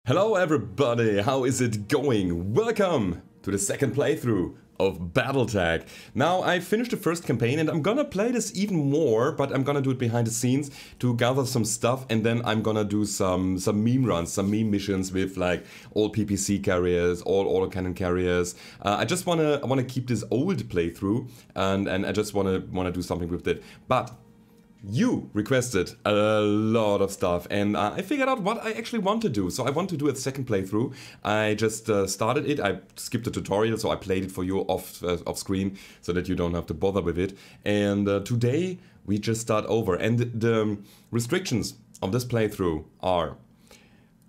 Hello everybody, how is it going? Welcome to the second playthrough of Battletech. Now I finished the first campaign and I'm gonna play this even more, but I'm gonna do it behind the scenes to gather some stuff, and then I'm gonna do some meme runs, some meme missions with like all PPC carriers, all autocannon carriers. I just wanna keep this old playthrough and I just wanna do something with it. But you requested a lot of stuff and I figured out what I actually want to do. So I want to do a second playthrough. I just started it. I skipped the tutorial, so I played it for you off screen so that you don't have to bother with it. And today we just start over. And the restrictions of this playthrough are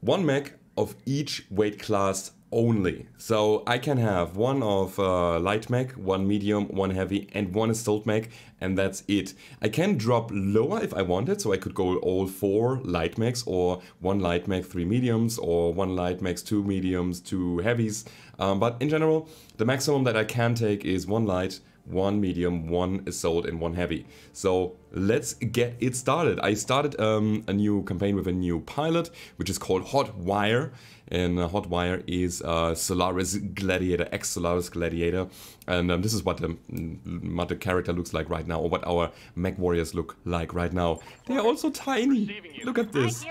one mech of each weight class only. So I can have one of light mech, one medium, one heavy, and one assault mech, and that's it. I can drop lower if I wanted, so I could go all 4 light mechs, or 1 light mech, 3 mediums, or 1 light mech, 2 mediums, 2 heavies. But in general, the maximum that I can take is 1 light, 1 medium, 1 assault, and 1 heavy. So let's get it started. I started a new campaign with a new pilot, which is called Hot Wire. And Hot Wire is Solaris Gladiator, ex-Solaris Gladiator. And this is what the character looks like right now, or what our Mechwarriors look like right now. They are also tiny. Look at this.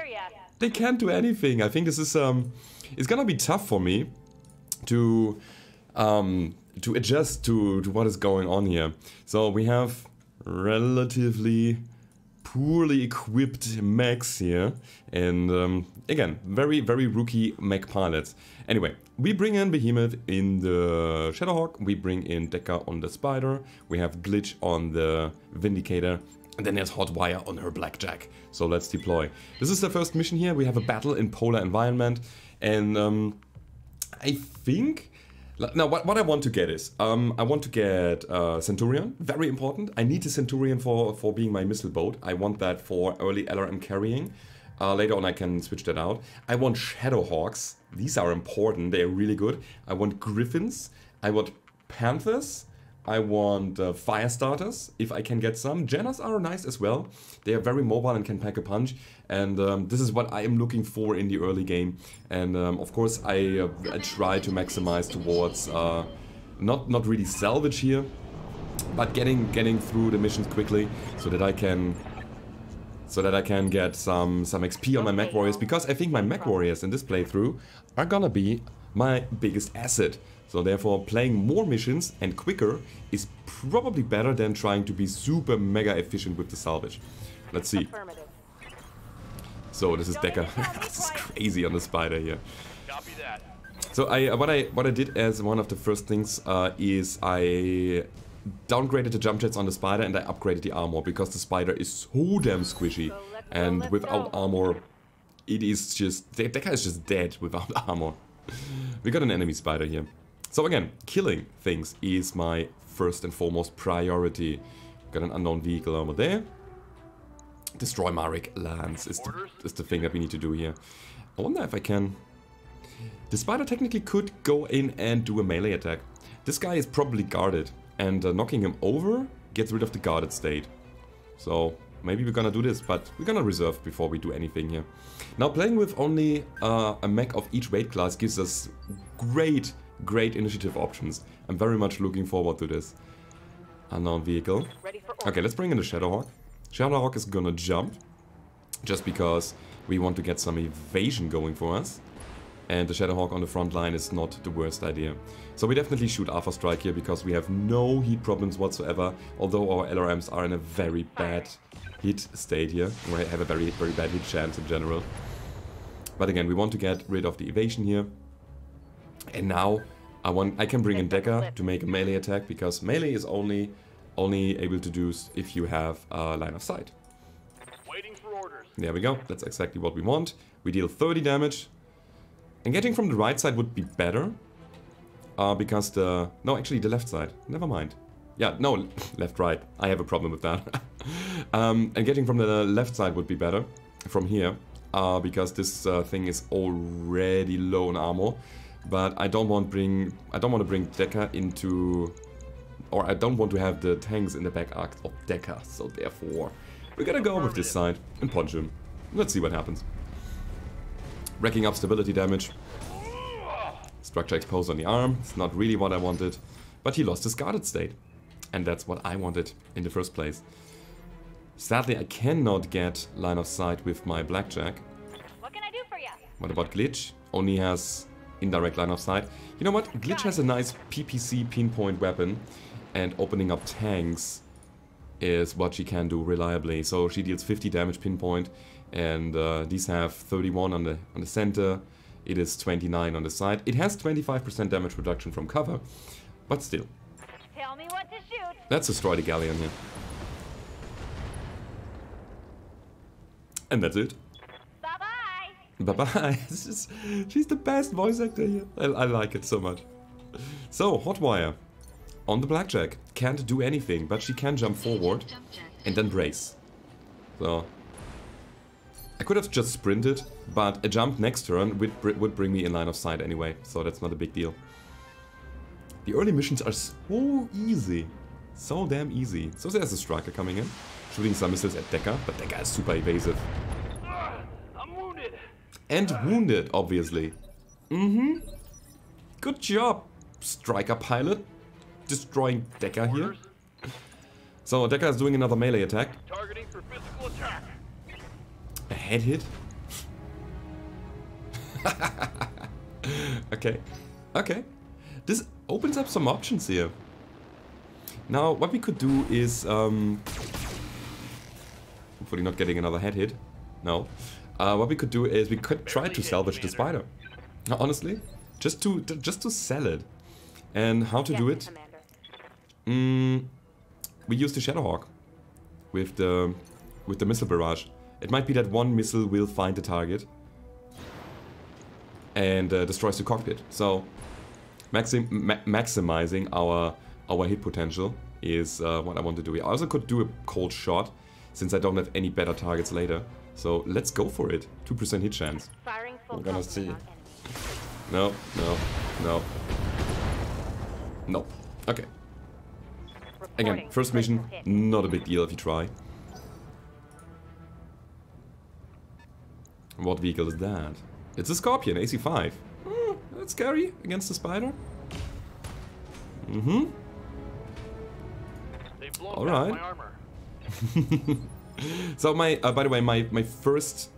They can't do anything. I think this is it's gonna be tough for me to adjust to what is going on here. So we have relatively poorly equipped mechs here, and again, very rookie mech pilots. Anyway, we bring in Behemoth in the Shadowhawk, we bring in Decker on the Spider, we have Glitch on the Vindicator, and then there's Hot Wire on her Blackjack. So let's deploy. This is the first mission here. We have a battle in polar environment, and I think... Now, what I want to get is, I want to get Centurion, very important. I need a Centurion for being my missile boat. I want that for early LRM carrying. Later on I can switch that out. I want Shadowhawks, these are important, they're really good. I want Griffins, I want Panthers, I want fire starters, if I can get some. Janas are nice as well. They are very mobile and can pack a punch. And this is what I am looking for in the early game. And of course I try to maximize towards not really salvage here, but getting through the missions quickly so that I can get some XP on my Mechwarriors, because I think my Mechwarriors in this playthrough are gonna be my biggest asset. So therefore, playing more missions and quicker is probably better than trying to be super mega efficient with the salvage. Let's see. So this is Decker. This is crazy on the Spider here. Copy that. So what I did as one of the first things is I downgraded the jump jets on the Spider and I upgraded the armor, because the Spider is so damn squishy, and without armor it is just... Decker is just dead without armor. We got an enemy Spider here. So again, killing things is my first and foremost priority. Got an unknown vehicle over there. Destroy Marek Lance is the thing that we need to do here. I wonder if I can... The Spider technically could go in and do a melee attack. This guy is probably guarded, and knocking him over gets rid of the guarded state. So maybe we're gonna do this, but we're gonna reserve before we do anything here. Now, playing with only a mech of each weight class gives us great initiative options. I'm very much looking forward to this. Unknown vehicle. Okay, let's bring in the Shadowhawk. Shadowhawk is gonna jump, just because we want to get some evasion going for us. And the Shadowhawk on the front line is not the worst idea. So we definitely shoot Alpha Strike here, because we have no heat problems whatsoever, although our LRMs are in a very bad hit state here. We have a very bad hit chance in general. But again, we want to get rid of the evasion here. And now I can bring in Decker to make a melee attack, because melee is only able to do if you have line of sight. Waiting for orders. There we go. That's exactly what we want. We deal 30 damage. And getting from the right side would be better. Because the... No, actually the left side. Never mind. Yeah, no, left, right. I have a problem with that. And getting from the left side would be better. From here. Because this thing is already low on armor. But I don't want to bring Decker into... Or I don't want to have the tanks in the back arc of Decker. So therefore, we're gonna go with this side and punch him. Let's see what happens. Racking up stability damage. Structure exposed on the arm. It's not really what I wanted. But he lost his guarded state. And that's what I wanted in the first place. Sadly, I cannot get line of sight with my blackjack. What can I do for you? What about Glitch? Only has indirect line of sight. You know what? Glitch has a nice PPC pinpoint weapon. And opening up tanks is what she can do reliably. So she deals 50 damage pinpoint. And these have 31 on the center. It is 29 on the side. It has 25% damage reduction from cover. But still. Tell me what to shoot. Let's destroy the galleon here. And that's it. Bye-bye. Bye-bye. She's the best voice actor here. I like it so much. So, Hotwire. On the blackjack. Can't do anything, but she can jump forward and then brace. So, I could have just sprinted, but a jump next turn would bring me in line of sight anyway, so that's not a big deal. The early missions are so easy. So damn easy. So there's a striker coming in, shooting some missiles at Decker, but Decker is super evasive. I'm wounded. And wounded, obviously. Good job, striker pilot. Destroying Decker here. So Decker is doing another melee attack. Targeting for physical attack. A head hit? Okay. Okay. This opens up some options here. Now, what we could do is... hopefully not getting another head hit. No. What we could do is we could try to salvage the spider. Honestly. Just to sell it. And how to do it? We use the Shadowhawk. With the missile barrage. It might be that one missile will find the target and destroys the cockpit. So maximizing our hit potential is what I want to do. I also could do a cold shot since I don't have any better targets later. So let's go for it. 2% hit chance. We're gonna see. No, no, no. No. Okay. Again, first mission, not a big deal if you try. What vehicle is that? It's a Scorpion, AC5. That's scary against the spider. All right. My armor. So my, by the way, my first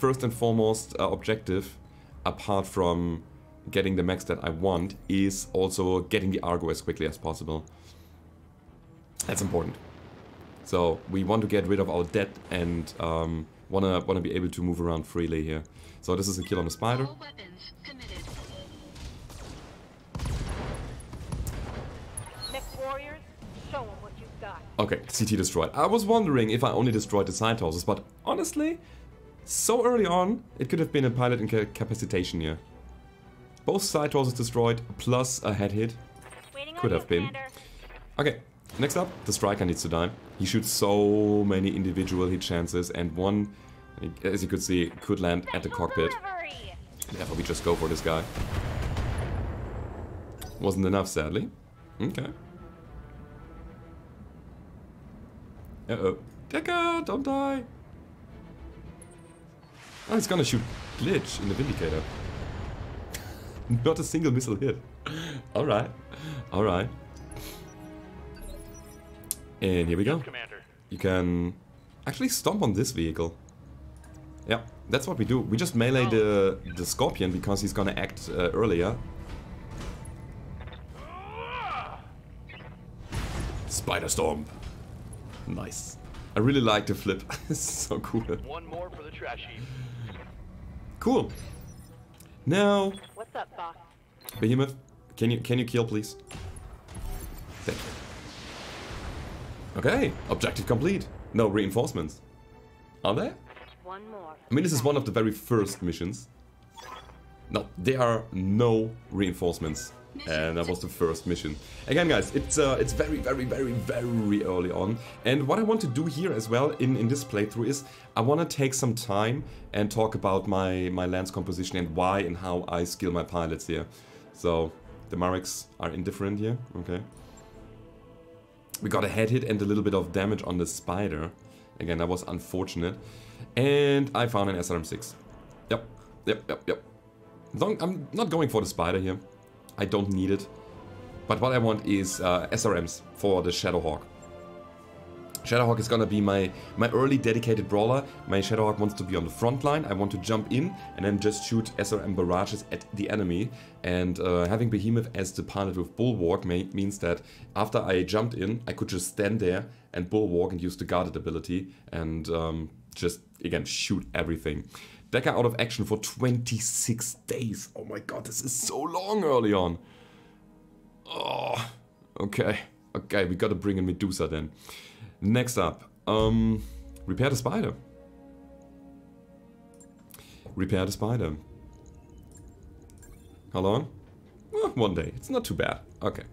and foremost objective, apart from getting the mechs that I want, is also getting the Argo as quickly as possible. That's important. So we want to get rid of our debt and wanna be able to move around freely here. So this is a kill on the spider. Mechwarriors, show them what you've got. Okay, CT destroyed. I was wondering if I only destroyed the side houses, but honestly, so early on, it could have been a pilot incapacitation here. Both side houses destroyed, plus a head hit. Could have been. Okay, next up, the striker needs to die. He shoots so many individual hit chances, and one, as you could see, could land at the cockpit. Therefore, we just go for this guy. Wasn't enough, sadly. Okay. Uh-oh. Decker, don't die! Oh, he's gonna shoot Glitch in the Vindicator. Not a single missile hit. Alright. Alright. And here we go. You can actually stomp on this vehicle. Yeah, that's what we do. We just melee the Scorpion because he's gonna act earlier. Spider Stomp. Nice. I really like the flip. It's so cool. One more for the trash heap. Cool. Now, What's up, boss? Behemoth, can you kill, please? Thank you. Okay, objective complete. No reinforcements. Are there? One more. I mean, this is one of the very first missions. No, there are no reinforcements. And that was the first mission. Again, guys, it's very, very, very, very early on. And what I want to do here as well in this playthrough is I want to take some time and talk about my lance composition and why and how I skill my pilots here. So, the Mareks are indifferent here. Okay. We got a head hit and a little bit of damage on the spider. Again, that was unfortunate. And I found an SRM6. Yep. Yep. I'm not going for the spider here. I don't need it. But what I want is SRMs for the Shadowhawk. Shadowhawk is gonna be my early dedicated brawler. My Shadowhawk wants to be on the front line. I want to jump in and then just shoot SRM barrages at the enemy. And having Behemoth as the pilot with Bulwark means that after I jumped in, I could just stand there and Bulwark and use the guarded ability and just, again, shoot everything. Decker out of action for 26 days. Oh my god, this is so long early on. Oh, okay. Okay, we gotta bring in Medusa then. Next up, repair the spider. Repair the spider. How long? Well, 1 day. It's not too bad. Okay.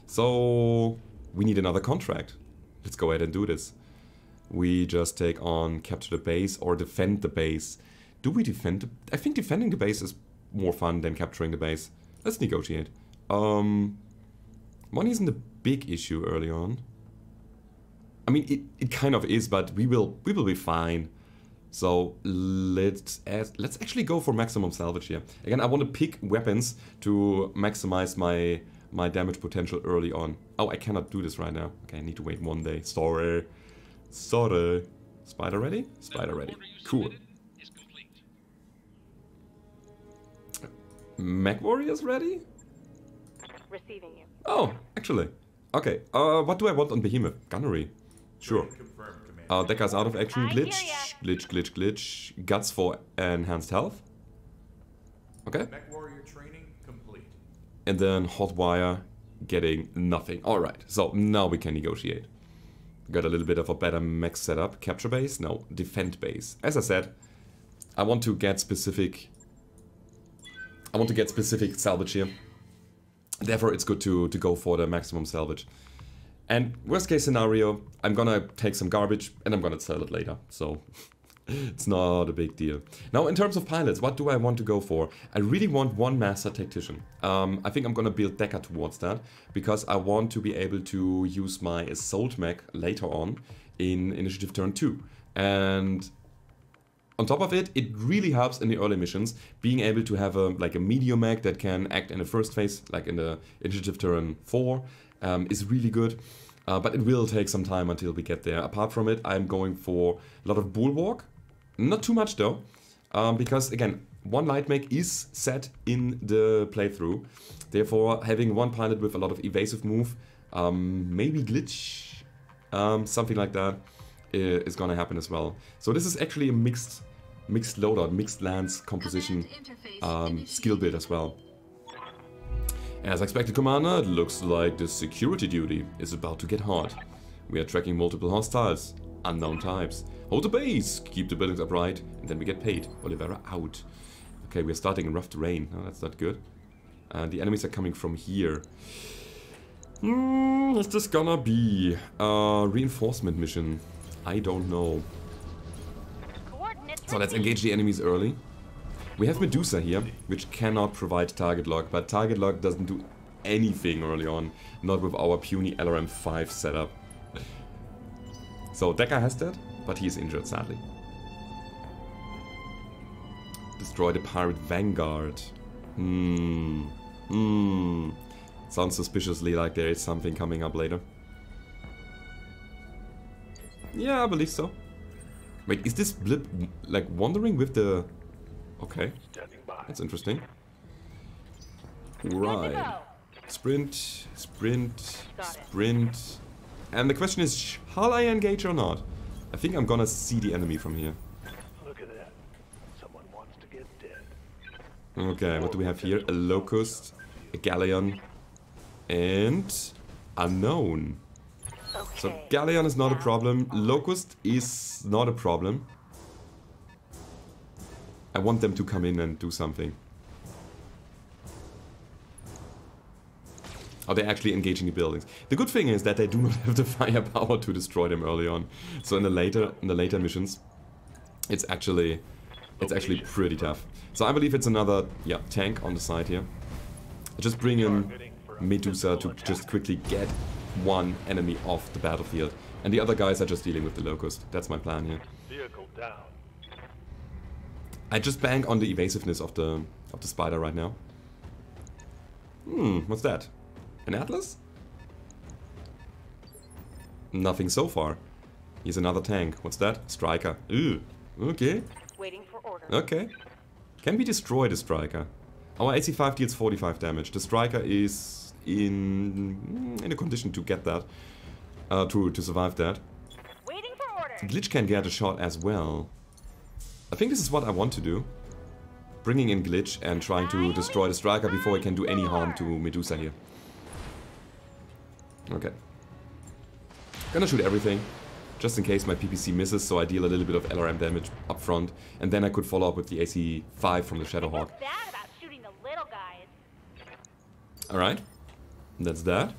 So, we need another contract. Let's go ahead and do this. We just take on capture the base or defend the base. Do we defend? I think defending the base is more fun than capturing the base. Let's negotiate. Money isn't a big issue early on. I mean, it kind of is, but we will be fine. So let's actually go for maximum salvage here. Again, I want to pick weapons to maximize my damage potential early on. Oh, I cannot do this right now. Okay, I need to wait 1 day. Sorry. Spider ready? Spider ready. Cool. Mechwarrior's ready? Receiving you. Oh, actually. Okay, what do I want on Behemoth? Gunnery. Sure. Decker's out of action. Glitch. Guts for enhanced health. Okay. Mechwarrior training complete. And then Hotwire getting nothing. Alright, so now we can negotiate. Got a little bit of a better mech setup. Capture base? No, defend base. As I said, I want to get specific salvage here. Therefore, it's good to go for the maximum salvage. And worst case scenario, I'm gonna take some garbage and I'm gonna sell it later. So it's not a big deal. Now, in terms of pilots, what do I want to go for? I really want one master tactician. I think I'm gonna build Decker towards that because I want to be able to use my assault mech later on in initiative turn 2. And on top of it, it really helps in the early missions, being able to have a medium mech that can act in the first phase, like in the initiative turn 4, is really good. But it will take some time until we get there. Apart from it, I'm going for a lot of Bulwark. Not too much though, because again, one light mech is set in the playthrough. Therefore, having one pilot with a lot of evasive move, maybe glitch, something like that, is gonna happen as well. So this is actually a mixed loadout, mixed lance composition skill build as well. As expected, Commander, it looks like the security duty is about to get hot. We are tracking multiple hostiles, unknown types. Hold the base, keep the buildings upright, and then we get paid. Olivera out. Okay, we're starting in rough terrain. Oh, that's not good. The enemies are coming from here. Is this gonna be a reinforcement mission? I don't know. So let's engage the enemies early. We have Medusa here, which cannot provide target lock, but target lock doesn't do anything early on. Not with our puny LRM-5 setup. So Decker has that, but he is injured sadly. Destroy the pirate vanguard. Sounds suspiciously like there is something coming up later. Yeah, I believe so. Wait, is this blip like wandering with the... Okay, that's interesting. Right. Sprint. And the question is, shall I engage or not? I think I'm gonna see the enemy from here. Look at that. Someone wants to get dead. Okay, what do we have here? A Locust, a Galleon, and Unknown. So Galleon is not a problem. Locust is not a problem. I want them to come in and do something. Oh, they're actually engaging the buildings. The good thing is that they do not have the firepower to destroy them early on. So in the later missions, it's actually pretty tough. So I believe it's another tank on the side here. Just bring in Medusa to just quickly get one enemy off the battlefield, and the other guys are just dealing with the Locust. That's my plan here. Vehicle down. I just bank on the evasiveness of the spider right now. What's that? An atlas? Nothing so far. Here's another tank. What's that? Striker. Ooh. Okay. Waiting for orders. Okay. Can we destroy the striker? Our AC5 deals 45 damage. The striker is in a condition to get that. To survive that. Waiting for orders. Glitch can get a shot as well. I think this is what I want to do. Bringing in Glitch and trying to destroy the striker before he can do any harm to Medusa here. Okay. Gonna shoot everything. Just in case my PPC misses, so I deal a little bit of LRM damage up front. And then I could follow up with the AC5 from the Shadowhawk. What's bad about shooting the little guys? Alright. That's that.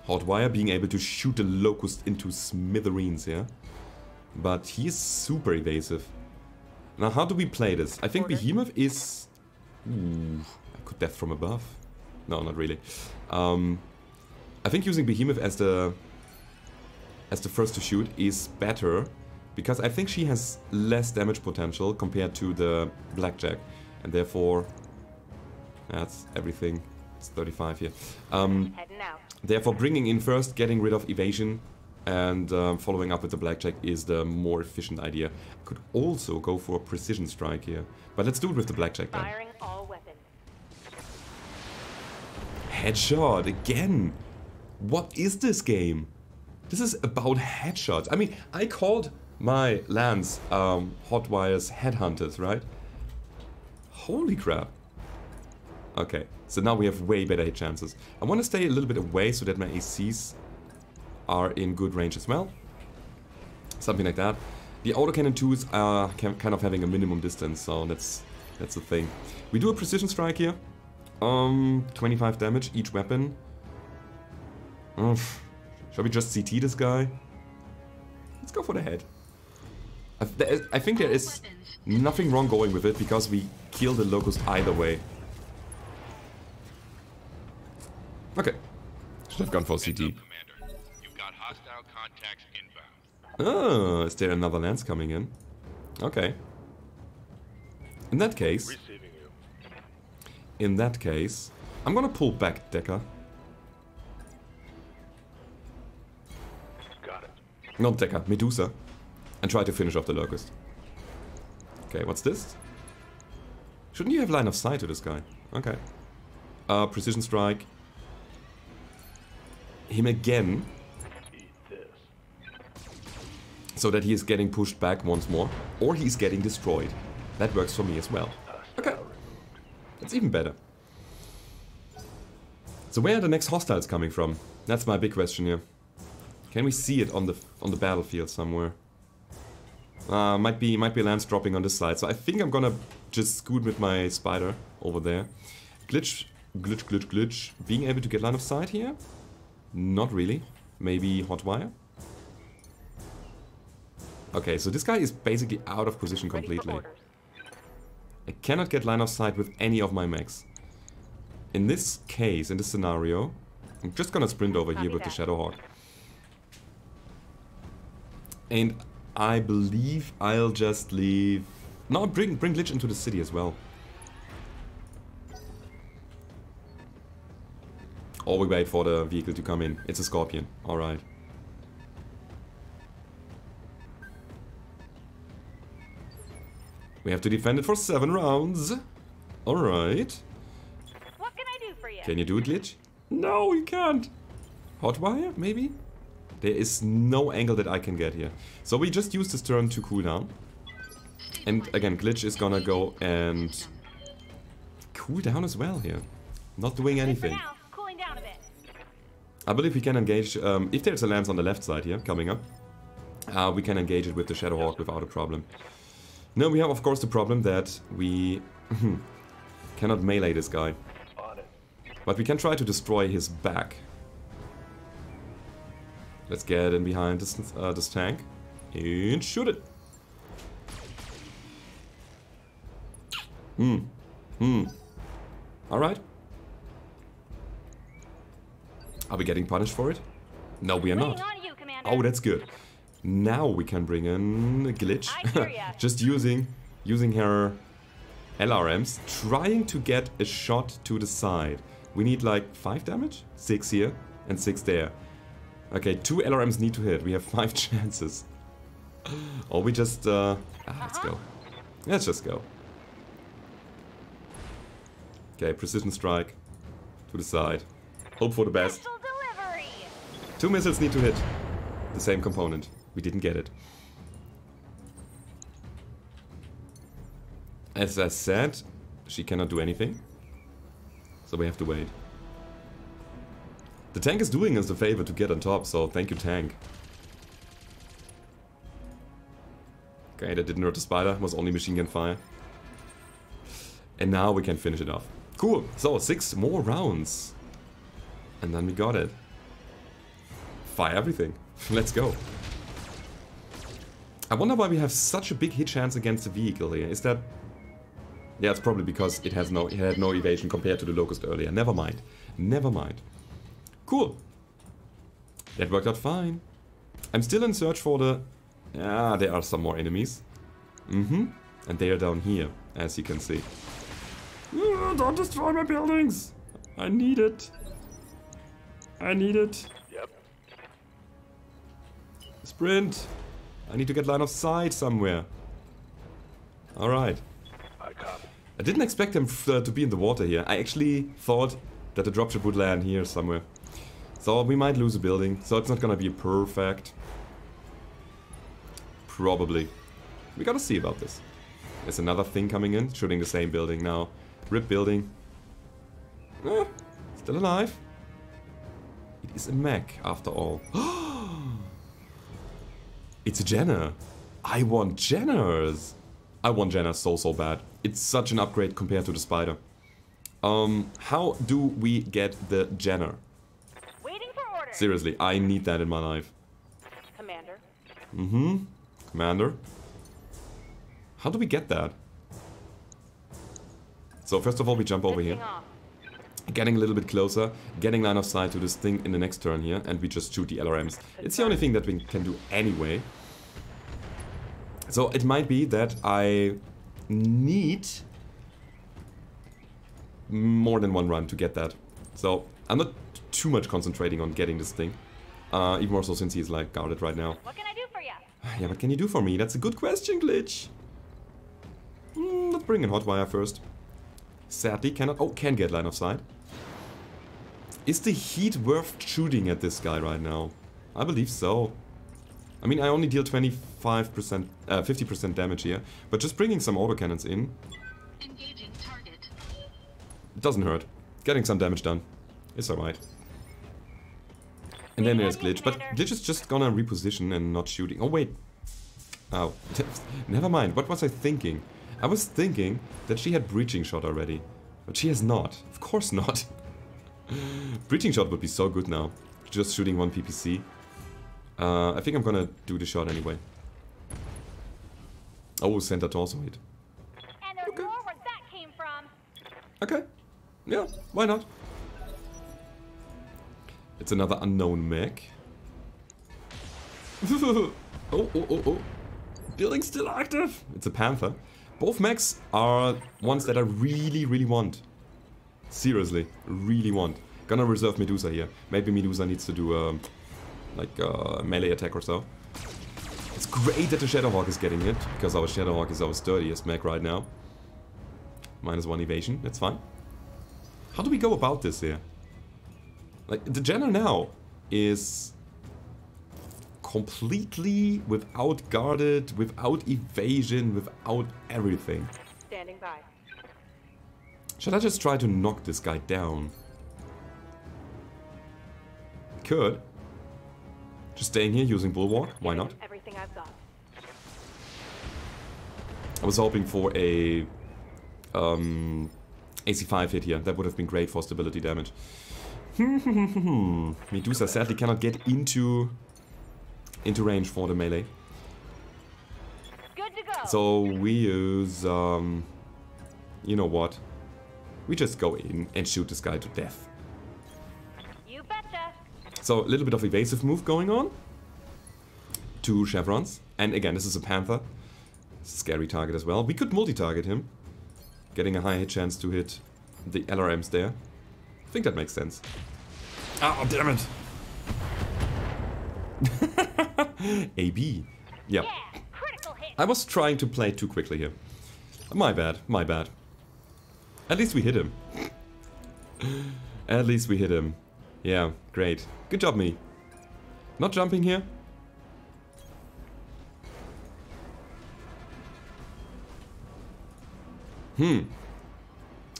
Hotwire being able to shoot the Locust into smithereens here. But he is super evasive. Now, how do we play this? I think Behemoth is... Ooh, I could death from above. No, not really. I think using Behemoth as the first to shoot is better. Because I think she has less damage potential compared to the Blackjack. And therefore... That's everything. It's 35 here. Heading out. Therefore, bringing in first, getting rid of evasion, and following up with the Blackjack is the more efficient idea. I could also go for a precision strike here. But let's do it with the Blackjack then. Firing all weapons. Headshot, again! What is this game? This is about headshots. I mean, I called my lands Hotwire's Headhunters, right? Holy crap. Okay, so now we have way better hit chances. I want to stay a little bit away so that my ACs are in good range as well. Something like that. The autocannon 2s are kind of having a minimum distance, so that's the thing. We do a precision strike here. 25 damage each weapon. Shall we just CT this guy? Let's go for the head. I think there is nothing wrong going with it because we kill the Locust either way. Okay. Should have gone for CT. You've got hostile contacts inbound. Oh, is there another lance coming in? Okay. In that case, I'm gonna pull back Decker. Got it. Not Decker, Medusa. And try to finish off the Locust. Okay, what's this? Shouldn't you have line of sight to this guy? Okay. Precision strike. Him again. Eat this. So that he is getting pushed back once more. Or he's getting destroyed. That works for me as well. Okay. That's even better. So where are the next hostiles coming from? That's my big question here. Can we see it on the battlefield somewhere? Might be lance dropping on this side. So I think I'm gonna just scoot with my spider over there. Glitch. Being able to get line of sight here? Not really. Maybe Hotwire? Okay, so this guy is basically out of position completely. I cannot get line of sight with any of my mechs. In this case, in this scenario, I'm just gonna sprint over here with the Shadowhawk. And I believe I'll just leave... No, bring Glitch into the city as well. Or we wait for the vehicle to come in. It's a Scorpion. Alright. We have to defend it for 7 rounds. Alright. What can I do for you? Can you do it, Glitch? No, you can't. Hotwire, maybe? There is no angle that I can get here. So we just use this turn to cool down. And again, Glitch is gonna go and cool down as well here. Not doing anything. Cooling down a bit. I believe we can engage, if there's a lance on the left side here, coming up, we can engage it with the Shadowhawk without a problem. No, we have of course the problem that we cannot melee this guy. On it. But we can try to destroy his back. Let's get in behind this tank and shoot it. Alright. Are we getting punished for it? No, we are not. On you, Commander. Oh, that's good. Now we can bring in a Glitch. I hear ya. Just using using her LRMs, trying to get a shot to the side. We need like 5 damage? 6 here and 6 there. Okay, 2 LRMs need to hit. We have 5 chances. Or we just... let's go. Let's just go. Okay, precision strike to the side. Hope for the best. 2 missiles need to hit the same component. We didn't get it. As I said, she cannot do anything. So we have to wait. The tank is doing us the favor to get on top, so thank you, tank. Okay, that didn't hurt the spider, was only machine gun fire. And now we can finish it off. Cool, so 6 more rounds. And then we got it. Fire everything. Let's go. I wonder why we have such a big hit chance against the vehicle here. Is that... Yeah, it's probably because it had no evasion compared to the Locust earlier. Never mind. Never mind. Cool. That worked out fine. I'm still in search for the... Yeah, there are some more enemies. And they are down here, as you can see. Don't destroy my buildings! I need it. I need it. Yep. Sprint. I need to get line of sight somewhere. Alright. I copy. I didn't expect them to be in the water here. I actually thought that the dropship would land here somewhere. So we might lose a building, so it's not gonna be perfect. Probably. We gotta see about this. There's another thing coming in, shooting the same building now. RIP building. Still alive. It is a mech, after all. It's a Jenner. I want Jenners. I want Jenner so bad. It's such an upgrade compared to the spider. How do we get the Jenner? Waiting for orders. Seriously, I need that in my life. Commander. Commander. How do we get that? So first of all, we jump over here. Getting a little bit closer, getting line of sight to this thing in the next turn here, and we just shoot the LRMs. It's the only thing that we can do anyway. So it might be that I need more than 1 run to get that. So I'm not too much concentrating on getting this thing. Even more so since he's like guarded right now. What can I do for you? Yeah, what can you do for me? That's a good question, Glitch. Let's bring in Hotwire first. Sadly cannot... Oh, can get line of sight. Is the heat worth shooting at this guy right now? I believe so. I mean, I only deal 25%, 50% damage here, but just bringing some autocannons in... Engaging target. It doesn't hurt. Getting some damage done. It's alright. And then there's Glitch, but Glitch is just gonna reposition and not shooting. Oh, wait. Oh, never mind. What was I thinking? I was thinking that she had breaching shot already, but she has not. Of course not. Breaching shot would be so good now. Just shooting 1 PPC. I think I'm gonna do the shot anyway. Oh, center torso hit. And there's more where that came from. Okay. Yeah, why not? It's another unknown mech. Oh. Building still active. It's a Panther. Both mechs are ones that I really want. Seriously, really want. Gonna reserve Medusa here. Maybe Medusa needs to do like a melee attack or so. It's great that the Shadowhawk is getting hit, because our Shadowhawk is our sturdiest mech right now. -1 evasion, that's fine. How do we go about this here? Like, the Jenner now is completely without guarded, without evasion, without everything. Standing by. Should I just try to knock this guy down? Could. Just staying here using Bulwark, why not? Everything I've got. I was hoping for a AC5 hit here. That would have been great for stability damage. Medusa sadly cannot get into range for the melee. Good to go. So we use you know what? We just go in and shoot this guy to death. You betcha. So a little bit of evasive move going on. 2 chevrons. And again, this is a Panther. Scary target as well. We could multi-target him, getting a high hit chance to hit the LRMs there. I think that makes sense. Oh, damn it! AB. Yeah. Critical hit. I was trying to play too quickly here. My bad, my bad. At least we hit him. At least we hit him. Yeah, great. Good job, me. Not jumping here.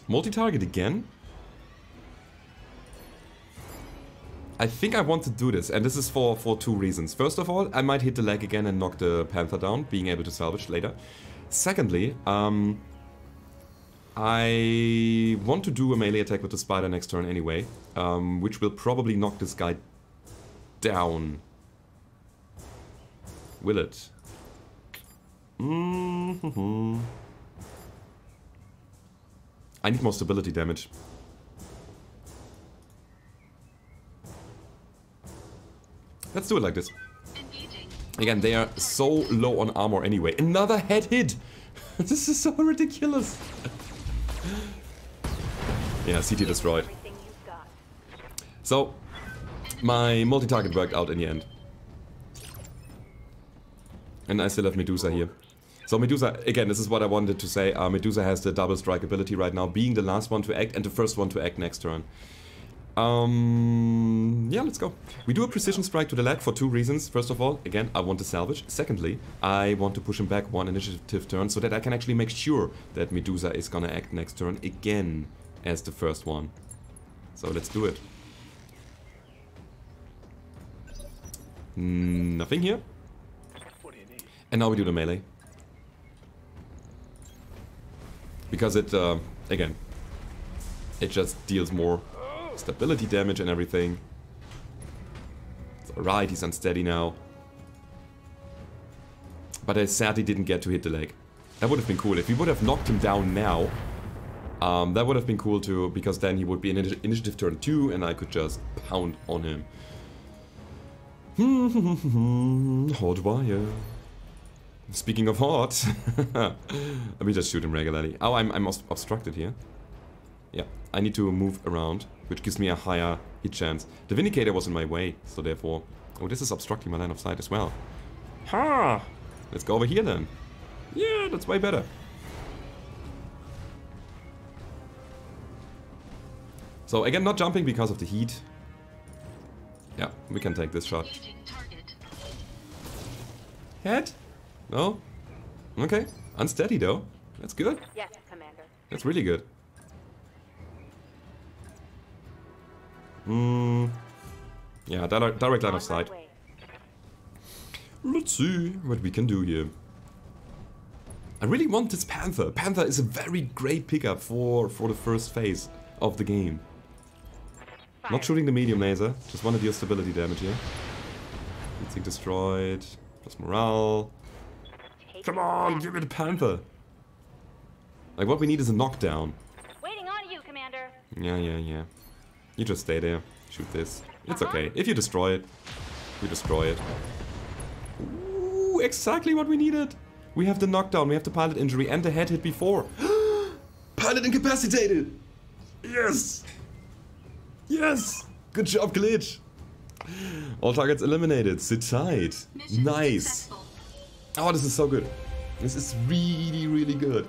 Multi-target again? I think I want to do this, and this is for two reasons. First of all, I might hit the leg again and knock the Panther down, being able to salvage later. Secondly, I want to do a melee attack with the spider next turn anyway, which will probably knock this guy down. Will it? I need more stability damage. Let's do it like this. Again, they are so low on armor anyway. Another head hit! This is so ridiculous. Yeah, CT destroyed. Everything you've got. So, my multi-target worked out in the end. And I still have Medusa here. So Medusa, again, this is what I wanted to say. Medusa has the double strike ability right now, being the last one to act and the first one to act next turn. Yeah, let's go. We do a precision strike to the leg for two reasons. First of all, again, I want to salvage. Secondly, I want to push him back one initiative turn so that I can actually make sure that Medusa is gonna act next turn again as the first one. So let's do it. Nothing here. What do you need? And now we do the melee. Because it, again, it just deals more stability damage and everything. It's alright, he's unsteady now. But I sadly didn't get to hit the leg. That would have been cool. If we would have knocked him down now, that would have been cool too, because then he would be in initiative turn 2 and I could just pound on him. Hot wire. Speaking of hot, let me just shoot him regularly. Oh, I'm obstructed here. Yeah, I need to move around, which gives me a higher hit chance. The Vindicator was in my way, so therefore... Oh, this is obstructing my line of sight as well. Ha! Let's go over here then. Yeah, that's way better. So again, not jumping because of the heat. Yeah, we can take this shot. Head? No? Okay. Unsteady though. That's good. Yes, Commander. That's really good. Yeah, direct line of sight. Let's see what we can do here. I really want this Panther. Panther is a very great pickup for the first phase of the game. Fire. Not shooting the medium laser, just want to deal stability damage here. Heatsink destroyed, plus morale. Come on, give me the Panther! Like, what we need is a knockdown. Waiting on you, Commander. Yeah. You just stay there. Shoot this. It's okay. If you destroy it, we destroy it. Ooh, exactly what we needed! We have the knockdown, we have the pilot injury and the head hit before. Pilot incapacitated! Yes! Yes! Good job, Glitch! All targets eliminated. Sit tight. Nice! Oh, this is so good. This is really, really good.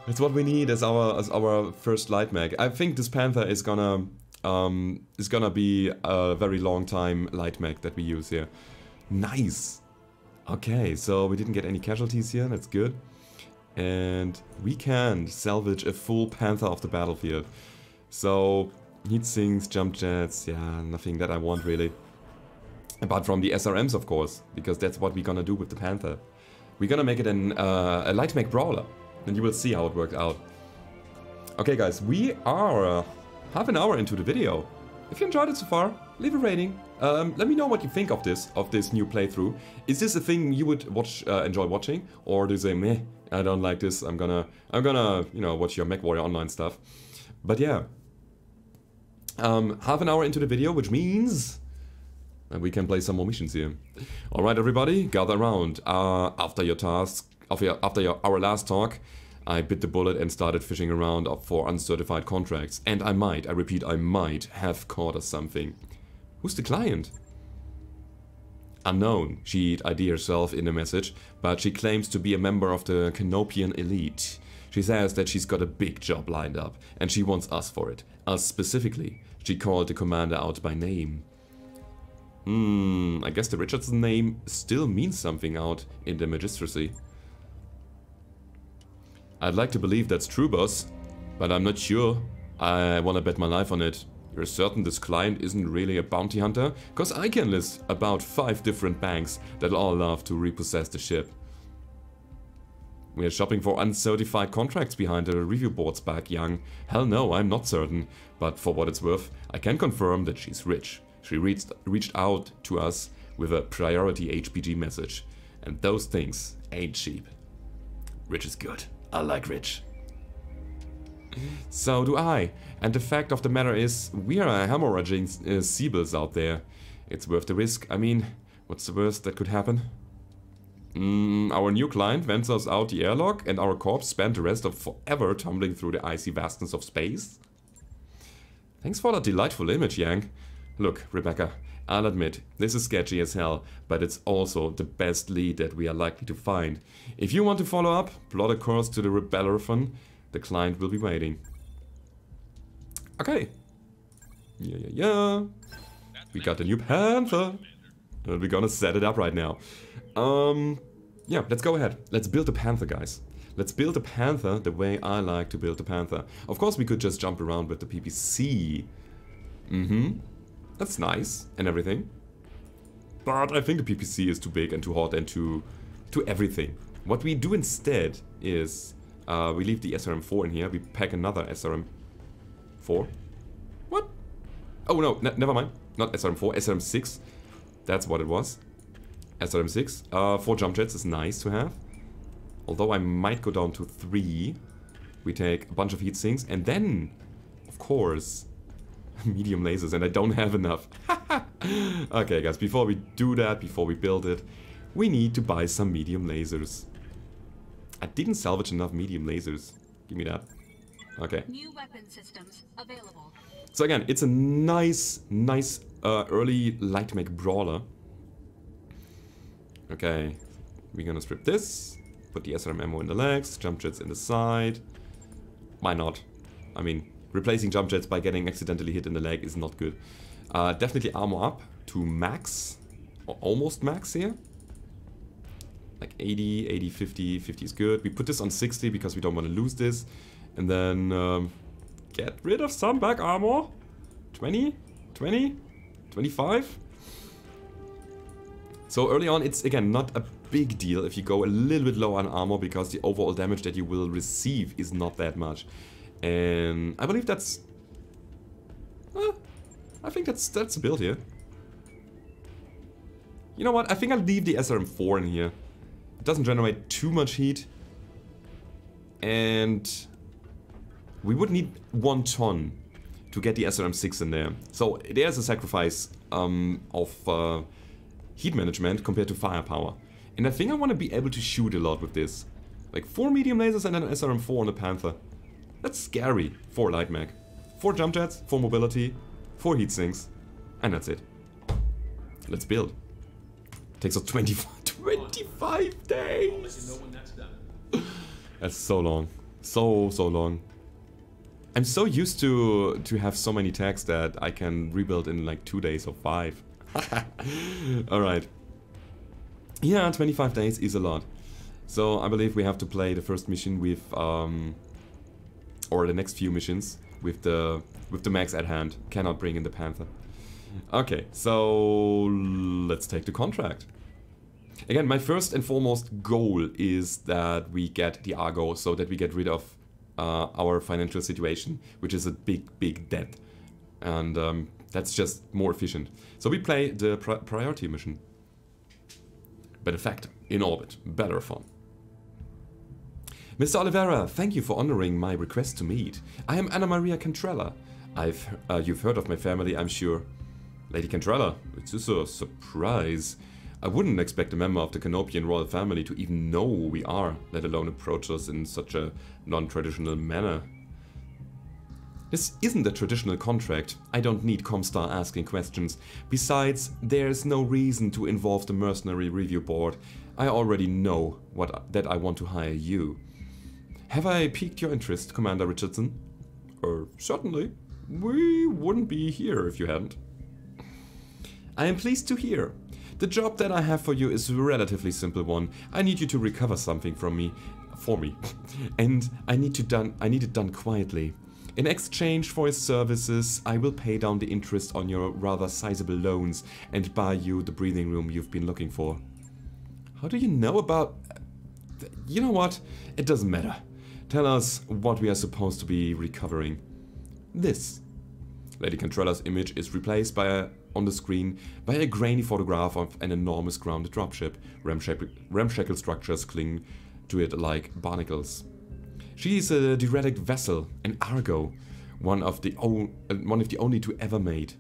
That's what we need as our first light mech. I think this Panther is gonna be a very long time light mech that we use here. Nice. Okay, so we didn't get any casualties here. That's good. And we can salvage a full Panther off the battlefield. So heat sinks, jump jets, yeah, nothing that I want really. Apart from the SRMs, of course, because that's what we're gonna do with the Panther. We're gonna make it a light mech brawler, and you will see how it worked out. Okay, guys, we are half an hour into the video. If you enjoyed it so far, leave a rating. Let me know what you think of this new playthrough. Is this a thing you would enjoy watching, or do you say, meh, I don't like this. I'm gonna you know, watch your Mechwarrior online stuff. But yeah, half an hour into the video, which means And we can play some more missions here. Alright everybody, gather around. After our last talk, I bit the bullet and started fishing around for uncertified contracts. And I repeat, I might have caught us something. Who's the client? Unknown, she'd ID herself in the message, but she claims to be a member of the Canopian elite. She says that she's got a big job lined up, and she wants us for it. Us specifically. She called the commander out by name. I guess the Richardson name still means something out in the magistracy. I'd like to believe that's true, boss, but I'm not sure. I wanna bet my life on it. You're certain this client isn't really a bounty hunter? Cause I can list about 5 different banks that'll all love to repossess the ship. We are shopping for uncertified contracts behind the review boards back, young. Hell no, I'm not certain. But for what it's worth, I can confirm that she's rich. She reached out to us with a priority HPG message. And those things ain't cheap. Rich is good. I like rich. So do I. And the fact of the matter is, we are hemorrhaging sea-bills out there. It's worth the risk. I mean, what's the worst that could happen? Our new client ventures out the airlock and our corpse spent the rest of forever tumbling through the icy vastness of space? Thanks for that delightful image, Yang. Look, Rebecca, I'll admit, this is sketchy as hell, but it's also the best lead that we are likely to find. If you want to follow up, plot a course to the Rebellion, the client will be waiting. Okay. Yeah. We got a new Panther. And we're gonna set it up right now. Yeah, let's go ahead. Let's build a Panther, guys. Let's build a Panther the way I like to build a Panther. Of course, we could just jump around with the PPC. That's nice and everything. But I think the PPC is too big and too hot and too everything. What we do instead is we leave the SRM4 in here. We pack another SRM4. What? Oh no, never mind. Not SRM4, SRM6. That's what it was. SRM6. 4 jump jets is nice to have. Although I might go down to 3. We take a bunch of heat sinks and then, of course, medium lasers, and I don't have enough. Okay guys, before we do that, before we build it, we need to buy some medium lasers. I didn't salvage enough medium lasers. Give me that. Okay. New weapon systems available. So again, it's a nice early light mech brawler. Okay, we're gonna strip this, put the SRM ammo in the legs, jump jets in the side. Why not? I mean, replacing jump jets by getting accidentally hit in the leg is not good. Definitely armor up to max, or almost max here. Like 80, 80, 50, 50 is good. We put this on 60 because we don't want to lose this. And then get rid of some back armor. 20, 20, 25. So early on, it's again not a big deal if you go a little bit low on armor because the overall damage that you will receive is not that much. And I believe that's... I think that's the build here. You know what? I think I'll leave the SRM4 in here. It doesn't generate too much heat. And we would need 1 ton to get the SRM6 in there. So there's a sacrifice of heat management compared to firepower. And I think I want to be able to shoot a lot with this. Like 4 medium lasers and then an SRM4 on the Panther. That's scary. 4 light mech. 4 jump jets, 4 mobility, 4 heat sinks. And that's it. Let's build. Takes us 25 days. That's so long. So long. I'm so used to have so many tags that I can rebuild in like 2 days or 5. Alright. Yeah, 25 days is a lot. So I believe we have to play the first mission with or the next few missions with the mechs at hand. Cannot bring in the Panther. Okay, so let's take the contract. Again, my first and foremost goal is that we get the Argo so that we get rid of our financial situation, which is a big debt. And that's just more efficient. So we play the priority mission. Benefactor, in orbit, better fun. Mr. Oliveira, thank you for honoring my request to meet. I am Anna Maria Cantrella. You've heard of my family, I'm sure. Lady Cantrella, it's just a surprise. I wouldn't expect a member of the Canopian royal family to even know who we are, let alone approach us in such a non-traditional manner. This isn't a traditional contract. I don't need Comstar asking questions. Besides, there's no reason to involve the mercenary review board. I already know that I want to hire you. Have I piqued your interest, Commander Richardson? Certainly. We wouldn't be here if you hadn't. I am pleased to hear. The job that I have for you is a relatively simple one. I need you to recover something for me. And I need it done quietly. In exchange for his services, I will pay down the interest on your rather sizable loans and buy you the breathing room you've been looking for. How do you know about... You know what? It doesn't matter. Tell us what we are supposed to be recovering. This. Lady Cantrella's image is replaced on the screen by a grainy photograph of an enormous grounded dropship. Ramshackle structures cling to it like barnacles. She is a derelict vessel, an Argo, one of the only two ever made.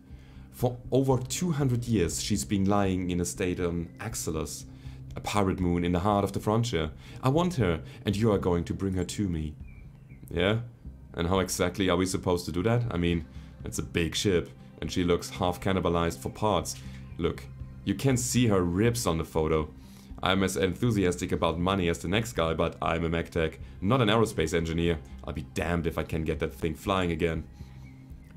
For over 200 years she's been lying in a state on Axelos, a pirate moon in the heart of the frontier. I want her, and you are going to bring her to me. Yeah? And how exactly are we supposed to do that? I mean, it's a big ship, and she looks half cannibalized for parts. Look, you can see her ribs on the photo. I'm as enthusiastic about money as the next guy, but I'm a mech tech, not an aerospace engineer. I'll be damned if I can get that thing flying again.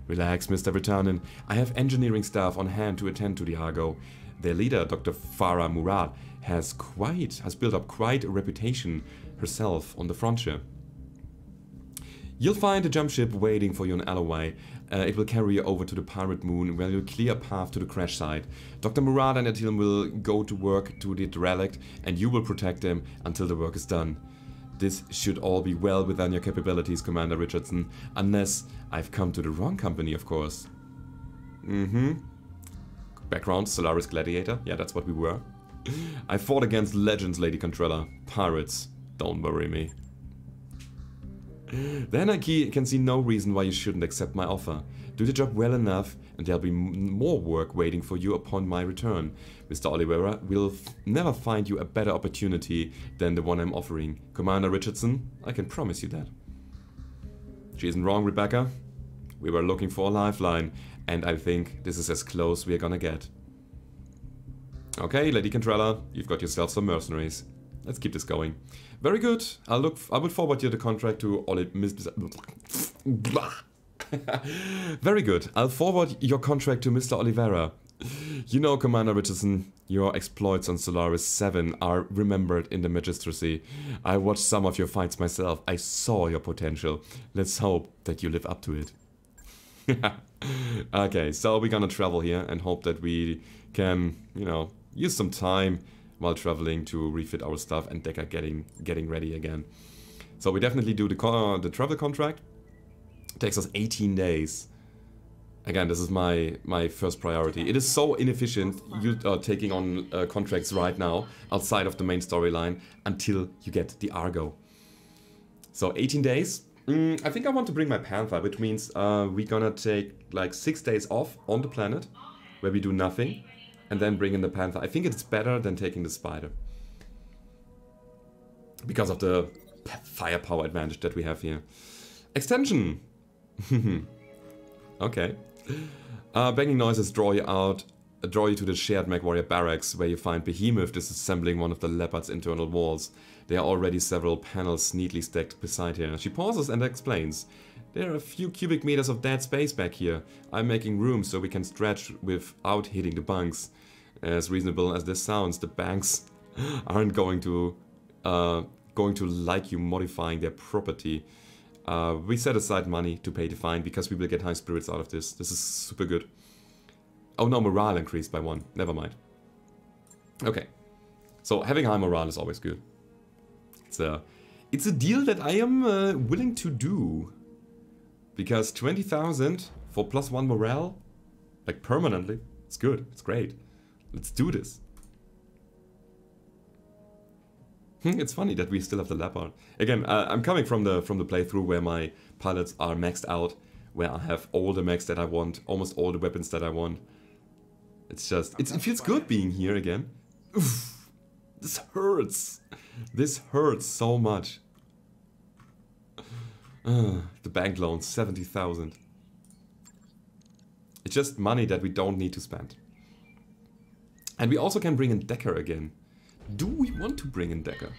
Relax, Mr. Vitanen. I have engineering staff on hand to attend to the Argo. Their leader, Dr. Farah Murad, has built up quite a reputation herself on the frontier. You'll find a jump ship waiting for you on Alloway. It will carry you over to the pirate moon where you'll clear a path to the crash site. Dr. Murad and Atil will go to work to the derelict and you will protect them until the work is done. This should all be well within your capabilities, Commander Richardson, unless I've come to the wrong company, of course. Background, Solaris Gladiator. Yeah, that's what we were. I fought against legends, Lady Cantrella. Pirates. Don't worry me. Then I can see no reason why you shouldn't accept my offer. Do the job well enough and there'll be more work waiting for you upon my return. Mr. Oliveira will never find you a better opportunity than the one I'm offering. Commander Richardson, I can promise you that. She isn't wrong, Rebecca. We were looking for a lifeline and I think this is as close we're gonna get. Okay, Lady Cantrella, you've got yourself some mercenaries. Let's keep this going. Very good. I will forward you the contract to Very good. I'll forward your contract to Mr. Oliveira. You know, Commander Richardson, your exploits on Solaris 7 are remembered in the Magistracy. I watched some of your fights myself. I saw your potential. Let's hope that you live up to it. Okay, so we're gonna travel here and hope that we can, you know, use some time while traveling to refit our stuff and Decker getting ready again. So we definitely do the travel contract. It takes us 18 days. Again, this is my first priority. It is so inefficient you taking on contracts right now outside of the main storyline until you get the Argo. So 18 days. I think I want to bring my Panther, which means we're gonna take like 6 days off on the planet where we do nothing. And then bring in the Panther. I think it's better than taking the Spider. Because of the firepower advantage that we have here. Extension! Okay. Banging noises draw you to the shared Mechwarrior barracks, where you find Behemoth disassembling one of the Leopard's internal walls. There are already several panels neatly stacked beside her. She pauses and explains. There are a few cubic meters of dead space back here. I'm making room so we can stretch without hitting the bunks. As reasonable as this sounds, the banks aren't going to like you modifying their property. We set aside money to pay the fine because we will get high spirits out of this. This is super good. Oh no, morale increased by 1. Never mind. Okay. So having high morale is always good. It's a deal that I am willing to do. Because 20,000 for +1 morale, like permanently, it's good, it's great. Let's do this. It's funny that we still have the Leopard. Again, I'm coming from the playthrough where my pilots are maxed out, where I have all the mechs that I want, almost all the weapons that I want. It's just, it feels good being here again. Oof, this hurts. This hurts so much. The bank loan, 70,000. It's just money that we don't need to spend. And we also can bring in Decker again. Do we want to bring in Decker?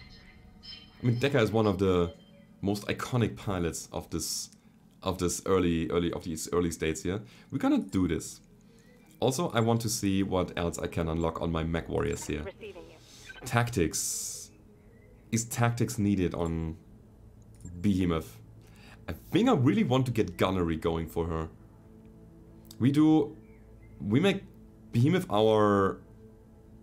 I mean, Decker is one of the most iconic pilots of these early states here. We're gonna do this. Also, I want to see what else I can unlock on my Mechwarriors here. Receiving you. Tactics. Is tactics needed on Behemoth? I think I really want to get gunnery going for her. We make Behemoth our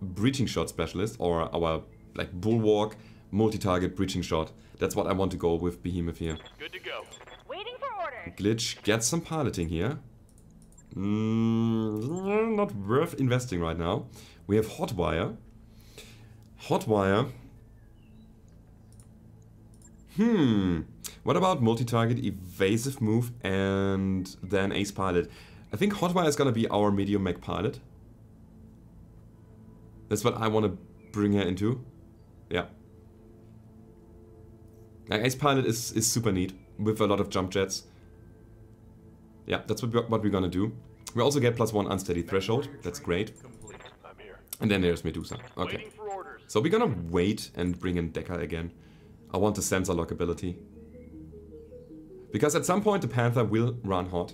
breaching shot specialist, or our like bulwark multi-target breaching shot. That's what I want to go with Behemoth here. Good to go. Waiting for orders. Glitch gets some piloting here. Not worth investing right now. We have Hotwire. Hotwire. What about multi-target, evasive move, and then ace pilot? I think Hotwire is gonna be our medium mech pilot. That's what I want to bring her into. Yeah. Ace pilot is super neat with a lot of jump jets. Yeah, that's what we're gonna do. We also get +1 unsteady threshold. That's great. I'm here. And then there's Medusa. Okay. Waiting for orders. So we're gonna wait and bring in Decker again. I want the sensor lock ability. Because at some point the Panther will run hot.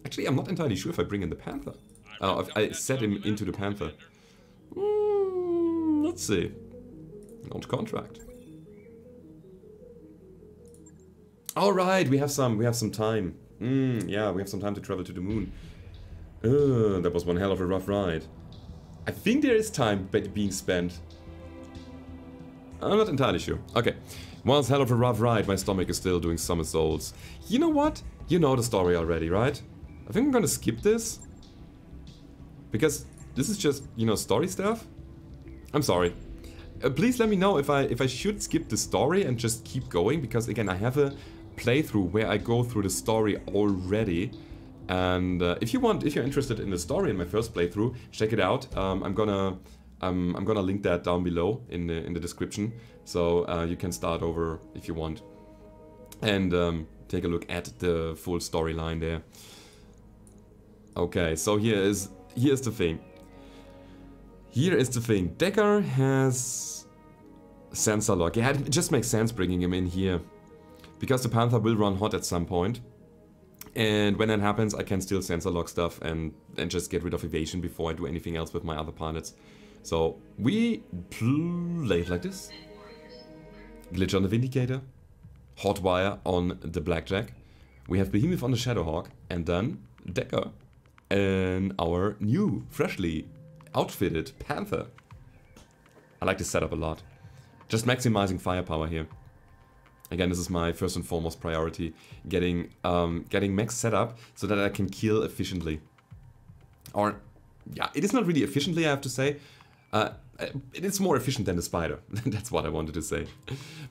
Actually, I'm not entirely sure if I bring in the Panther. If I set him into the Panther. Let's see. Launch contract. Alright, we have some time. Yeah, we have some time to travel to the moon. That was one hell of a rough ride. I think there is time being spent. I'm not entirely sure. Okay. Well, it's hell of a rough ride. My stomach is still doing somersaults. You know what? You know the story already, right? I think I'm gonna skip this. Because this is just, you know, story stuff. I'm sorry. Please let me know if I should skip the story and just keep going. Because again, I have a playthrough where I go through the story already. And if you're interested in the story in my first playthrough, check it out. I'm gonna link that down below in the description, so you can start over if you want, and take a look at the full storyline there. Okay, so here's the thing. Here is the thing. Decker has sensor lock. Yeah, it just makes sense bringing him in here, because the Panther will run hot at some point. And when that happens, I can still sensor lock stuff and just get rid of evasion before I do anything else with my other pilots. So we play it like this. Glitch on the Vindicator. Hotwire on the Blackjack. We have Behemoth on the Shadowhawk. And then Decker and our new, freshly outfitted Panther. I like this setup a lot. Just maximizing firepower here. Again, this is my first and foremost priority, getting mechs set up so that I can kill efficiently. Or, yeah, it is not really efficiently, I have to say. It is more efficient than the Spider. That's what I wanted to say.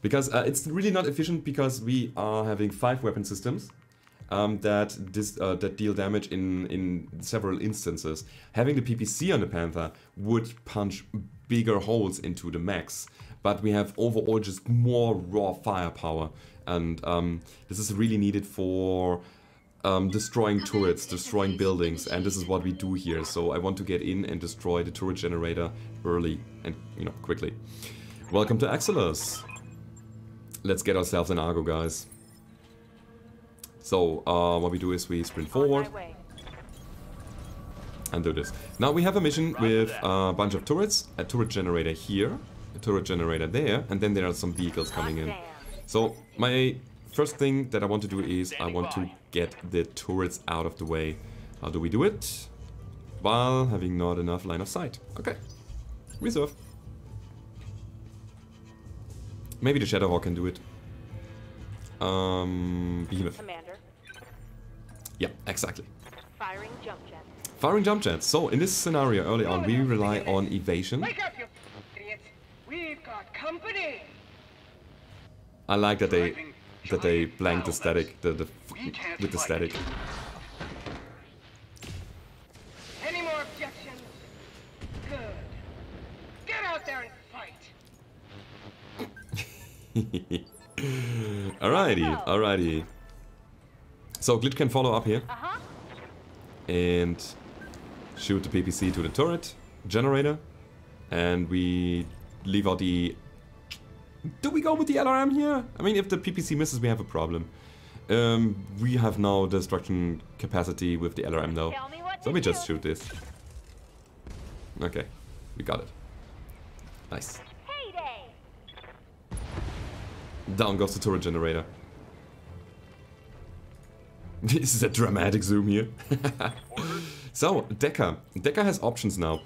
Because it's really not efficient because we are having 5 weapon systems that deal damage in several instances. Having the PPC on the Panther would punch bigger holes into the mechs. But we have overall just more raw firepower, and this is really needed for destroying turrets, destroying buildings, and this is what we do here. So I want to get in and destroy the turret generator early and, you know, quickly. Welcome to Axelos. Let's get ourselves an Argo, guys. So what we do is we sprint forward and do this. Now we have a mission with a bunch of turrets, a turret generator here, a turret generator there, and then there are some vehicles coming in. So my first thing that I want to do is I want to get the turrets out of the way. How do we do it? While having not enough line of sight. Okay. Reserve. Maybe the Shadowhawk can do it. Behemoth. Commander. Yeah, exactly. Firing jump jets. Firing jump jets. So in this scenario early on, we rely on evasion. Wake up, you idiots! We've got company. I like that they blank the static, with the static. Any more objections? Alrighty, alrighty. So Glitch can follow up here. And shoot the PPC to the turret generator. And we leave out the... Do we go with the LRM here? I mean, if the PPC misses, we have a problem. We have now destruction capacity with the LRM though. So we just shoot this. Okay, we got it. Nice. Down goes the turret generator. This is a dramatic zoom here. So, Decker. Decker has options now.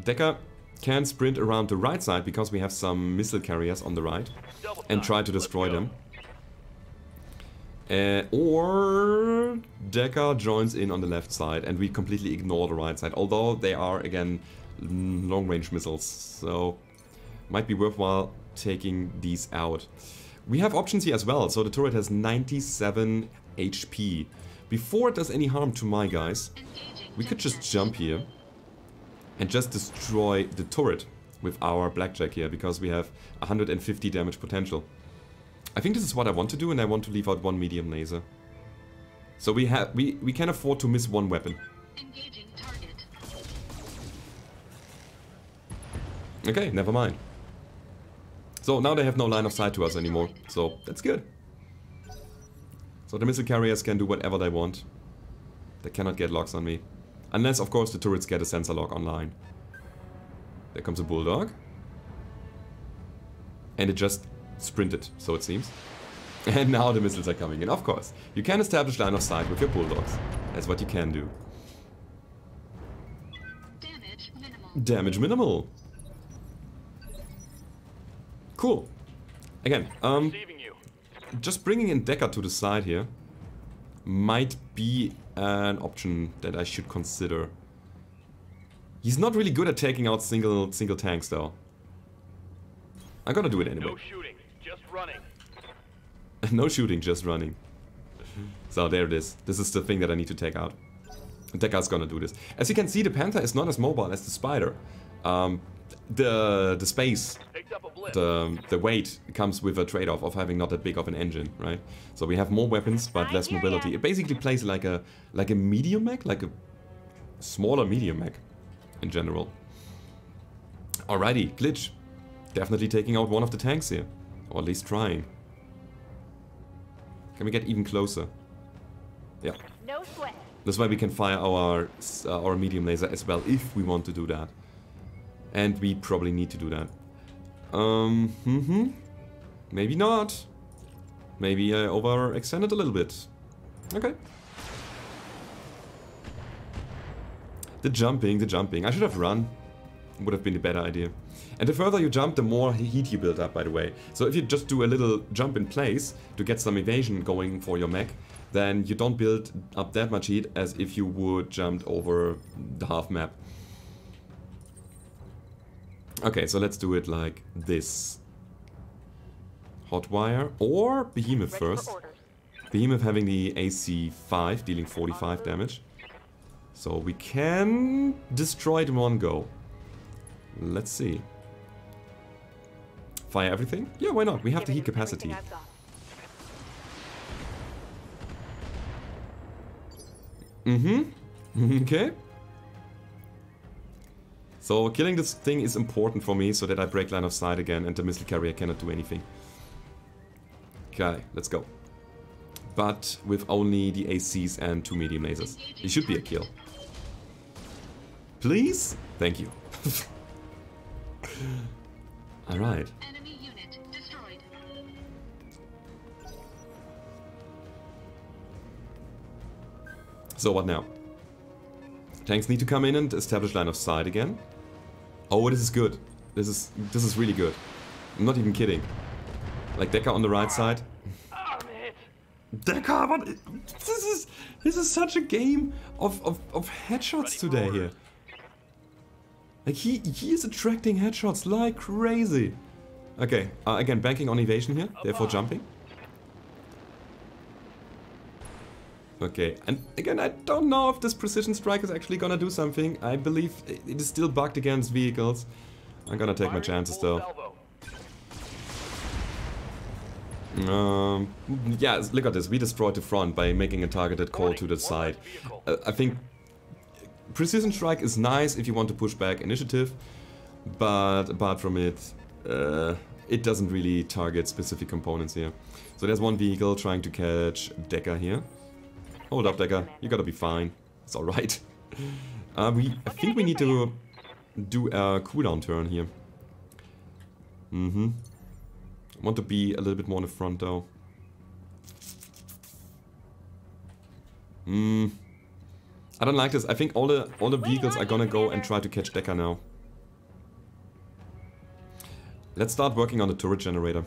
Decker can sprint around the right side because we have some missile carriers on the right and try to destroy them. Or Decker joins in on the left side and we completely ignore the right side, although they are again long-range missiles, so might be worthwhile taking these out. We have options here as well, so the turret has 97 HP. Before it does any harm to my guys, we could just jump here and just destroy the turret with our blackjack here, because we have 150 damage potential. I think this is what I want to do, and I want to leave out one medium laser. So we can afford to miss one weapon. Engaging target. Okay, never mind. So now they have no line of sight to us anymore, so that's good. So the missile carriers can do whatever they want. They cannot get locks on me. Unless, of course, the turrets get a sensor lock online. There comes a bulldog. And it just sprinted, so it seems. And now the missiles are coming in, of course. You can establish line of sight with your bulldogs. That's what you can do. Damage minimal. Damage minimal. Cool. Again, just bringing in Decker to the side here might be an option that I should consider. He's not really good at taking out single tanks though. I'm gonna do it anyway. No shooting, just running. No shooting, just running. So there it is. This is the thing that I need to take out. Decker's gonna do this. As you can see, the Panther is not as mobile as the Spider. The space, the weight comes with a trade-off of having not that big of an engine, right? So we have more weapons but less mobility. It basically plays like a medium mech, like a smaller medium mech in general. Alrighty, Glitch. Definitely taking out one of the tanks here, or at least trying. Can we get even closer? Yeah. No sweat. That's why we can fire our medium laser as well if we want to do that. And we probably need to do that. Maybe not. Maybe I overextended a little bit. Okay. The jumping. I should have run. Would have been a better idea. And the further you jump, the more heat you build up, by the way. So if you just do a little jump in place to get some evasion going for your mech, then you don't build up that much heat as if you would jump over the half map. Okay, so let's do it like this. Hotwire or Behemoth first. Behemoth having the AC 5, dealing 45 damage. So we can destroy it in one go. Let's see. Fire everything? Yeah, why not? We have the heat capacity. Okay. So killing this thing is important for me so that I break line of sight again and the missile carrier cannot do anything. Okay, let's go. But with only the ACs and 2 medium lasers. It should be a kill. Please? Thank you. Alright. Enemy unit destroyed. So what now? Tanks need to come in and establish line of sight again. Oh, this is good. This is really good. I'm not even kidding. Like Decker on the right side. Decker, what? This is such a game of headshots today here. Like he is attracting headshots like crazy. Okay, again banking on evasion here, therefore jumping. Okay, and again I don't know if this precision strike is actually gonna do something. I believe it is still bugged against vehicles. I'm gonna take my chances though. Yeah, look at this. We destroyed the front by making a targeted call to the side. I think Precision Strike is nice if you want to push back initiative, but apart from it, it doesn't really target specific components here. So there's one vehicle trying to catch Decker here. Hold up, Decker. You gotta be fine. It's alright. I think we need to do a cooldown turn here. I want to be a little bit more in the front though. I don't like this. I think all the vehicles are gonna go and try to catch Decker now. Let's start working on the turret generator.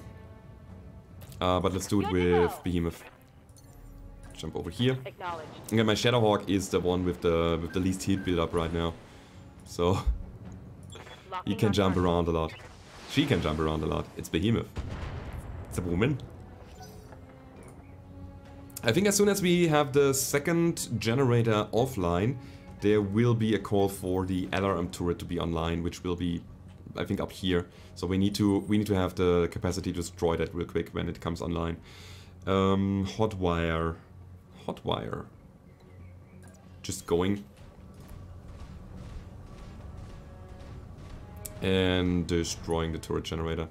But let's do it with Behemoth. Jump over here. Okay, my Shadowhawk is the one with the least heat build up right now. So he can jump around a lot. She can jump around a lot. It's Behemoth. It's a woman. I think as soon as we have the second generator offline, there will be a call for the LRM turret to be online, which will be, I think, up here. So we need to have the capacity to destroy that real quick when it comes online. Hot wire. Just going. And destroying the turret generator.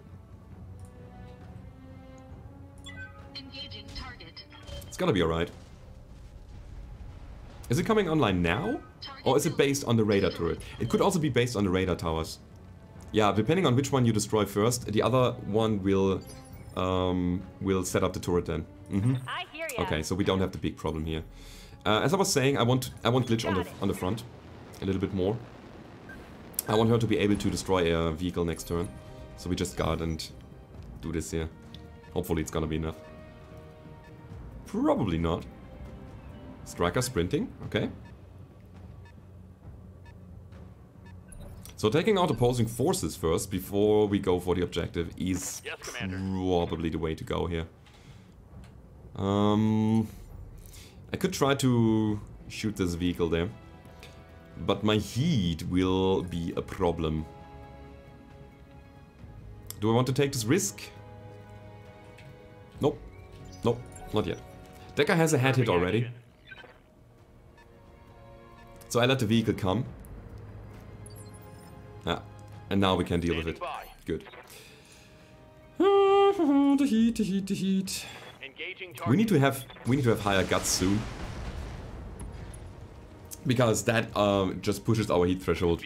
Engaging target. It's gonna be alright. Is it coming online now? Or is it based on the radar turret? It could also be based on the radar towers. Yeah, depending on which one you destroy first, the other one will set up the turret then. I hear ya. Okay, so we don't have the big problem here. As I was saying, I want Glitch on the front a little bit more. I want her to be able to destroy a vehicle next turn. So we just guard and do this here. Hopefully it's gonna be enough. Probably not. Striker sprinting, okay. So taking out opposing forces first before we go for the objective is probably the way to go here. I could try to shoot this vehicle there, but my heat will be a problem. Do I want to take this risk? Nope. Nope, not yet. Decker has a head hit already. So I let the vehicle come. Ah, and now we can deal with it. Good. The heat. We need to have higher guts soon. Because that just pushes our heat threshold.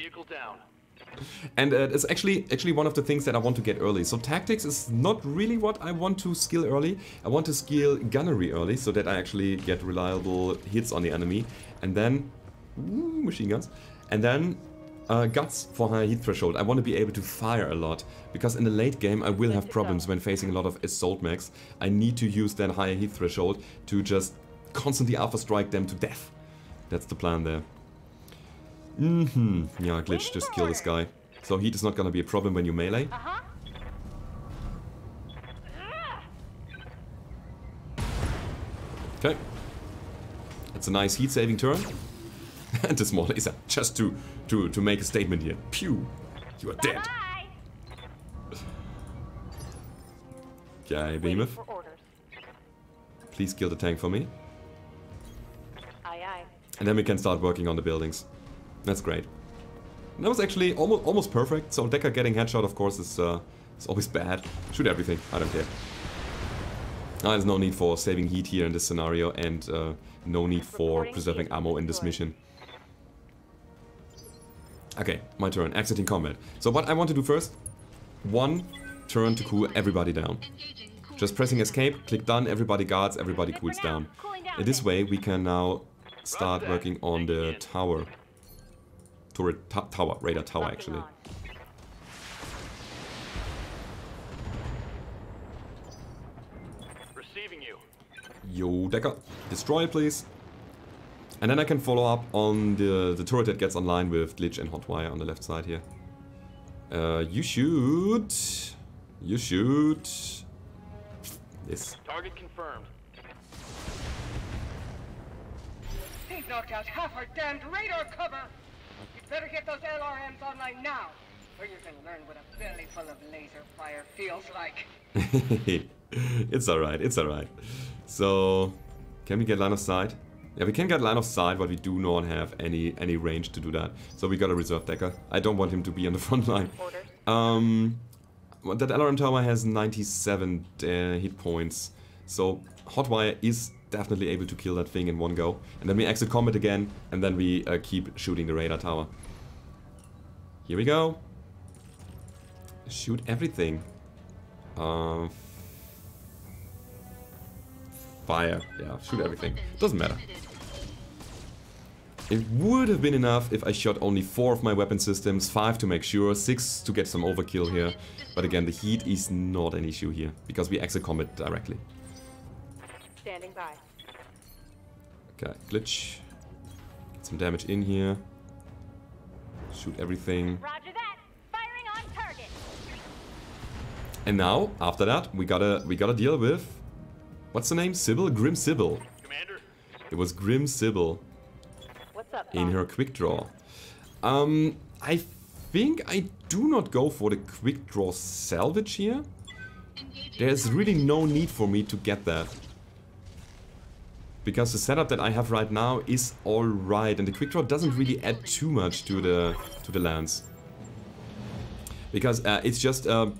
And it's actually one of the things that I want to get early. So tactics is not really what I want to skill early. I want to skill gunnery early so that I actually get reliable hits on the enemy. And then machine guns. And then guts for higher heat threshold. I want to be able to fire a lot. Because in the late game I will have problems when facing a lot of assault mechs. I need to use that higher heat threshold to just constantly alpha strike them to death. That's the plan there. Yeah, Glitch, just kill this guy. So heat is not gonna be a problem when you melee. Okay. That's a nice heat saving turn. And the small laser, just to make a statement here. Pew! You are dead. Okay, Behemoth. Please kill the tank for me. And then we can start working on the buildings. That's great. That was actually almost perfect. So Decker getting headshot, of course, is always bad. Shoot everything. I don't care. There's no need for saving heat here in this scenario, and no need for preserving ammo in this mission. Okay, my turn. Exiting combat. So what I want to do first, one turn to cool everybody down. Just pressing escape, click done, everybody guards, everybody cools down. In this way we can now start working on the tower. Radar tower actually. Receiving you. Yo, Decker, destroy it please. And then I can follow up on the turret that gets online with Glitch and Hotwire on the left side here. You shoot. Yes. Target confirmed. He's knocked out half our damned radar cover. You'd better get those LRMs online now, or you can learn what a belly full of laser fire feels like. It's alright, it's alright. So, can we get line of sight? Yeah, we can get line of sight, but we do not have any range to do that. So we got a reserve decker. I don't want him to be on the front line. That LRM tower has 97 hit points. So Hotwire is definitely able to kill that thing in one go. And then we exit combat again, and then we keep shooting the radar tower. Here we go. Shoot everything. Fire. Yeah, shoot everything. Doesn't matter. It would have been enough if I shot only 4 of my weapon systems, 5 to make sure, 6 to get some overkill here. But again, the heat is not an issue here, because we exit combat directly. Standing by. Okay, glitch. Get some damage in here. Shoot everything. Roger that. Firing on target. And now, after that, we gotta deal with... What's the name? Sybil? Grim Sybil. Commander. It was Grim Sybil What's up, in her quick draw. I think I do not go for the quick draw salvage here. There's really no need for me to get that. Because the setup that I have right now is alright, and the quick draw doesn't really add too much to the lands. Because it's just a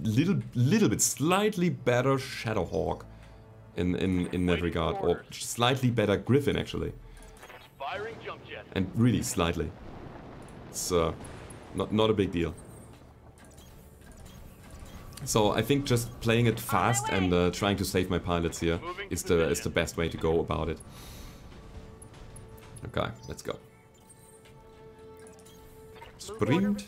little bit slightly better Shadowhawk in that regard, or slightly better Griffin actually. Firing jump jet. And really slightly. It's not a big deal. So I think just playing it fast and trying to save my pilots here is the best way to go about it. Okay, let's go. Sprint.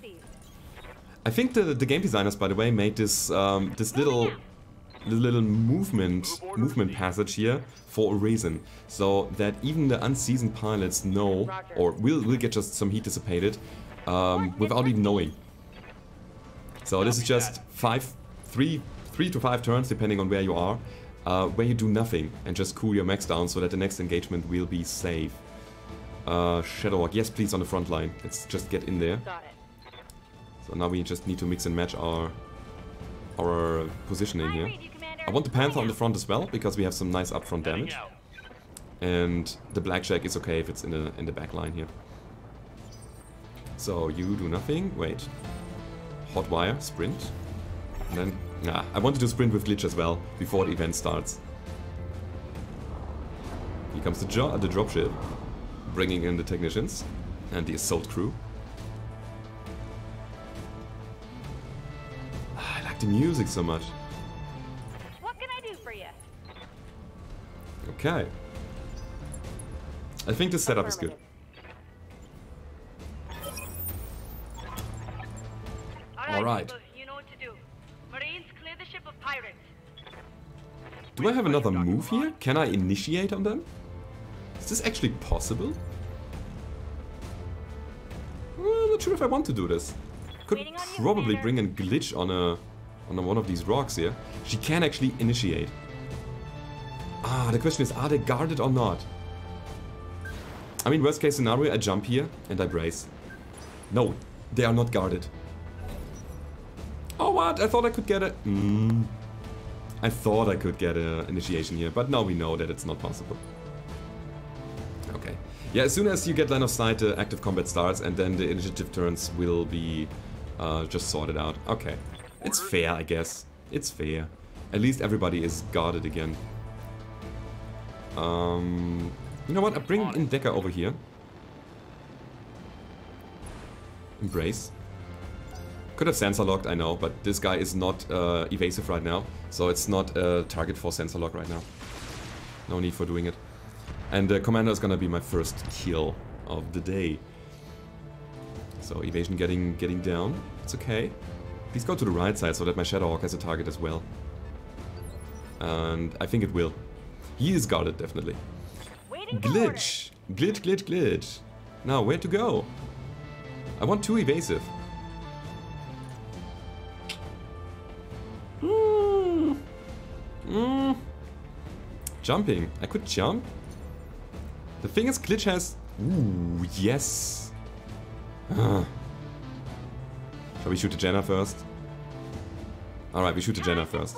I think the game designers, by the way, made this this little movement passage here for a reason, so that even the unseasoned pilots know, or will get just some heat dissipated without even knowing. So this is just 3 to 5 turns, depending on where you are, where you do nothing and just cool your mechs down so that the next engagement will be safe. Shadowhawk, yes please, on the front line. Let's just get in there. Got it. So now we just need to mix and match our positioning here. I want the Panther on the front as well, because we have some nice upfront damage. And the Blackjack is okay if it's in the back line here. So you do nothing. Wait. Hotwire, sprint. And then, nah, I wanted to sprint with glitch as well before the event starts. Here comes the dropship, bringing in the technicians and the assault crew. I like the music so much. What can I do for you? Okay. I think the setup is good. All right. You know what to do. Marines, clear the ship of pirates. Do I have another move here? Can I initiate on them? Is this actually possible? Well, I'm not sure if I want to do this. Could probably bring a glitch on one of these rocks here. She can actually initiate. Ah, the question is, are they guarded or not? I mean, worst case scenario, I jump here and I brace. No, they are not guarded. Oh, what? I thought I could get a... I thought I could get an initiation here, but now we know that it's not possible. Okay. Yeah, as soon as you get line of sight, active combat starts, and then the initiative turns will be just sorted out. Okay. It's fair, I guess. It's fair. At least everybody is guarded again. You know what? I bring in Decker over here. Embrace. Could have sensor locked, I know, but this guy is not evasive right now, so it's not a target for sensor lock right now. No need for doing it. And the commander is gonna be my first kill of the day. So evasion getting down. It's okay. Please go to the right side so that my Shadowhawk has a target as well. And I think it will. He is guarded, definitely. Glitch! Glitch, glitch, glitch. Now, where to go? I want 2 evasive. Jumping. I could jump. The thing is, glitch has... Ooh, yes. Shall we shoot the Jenna first? Alright, we shoot the Jenna first.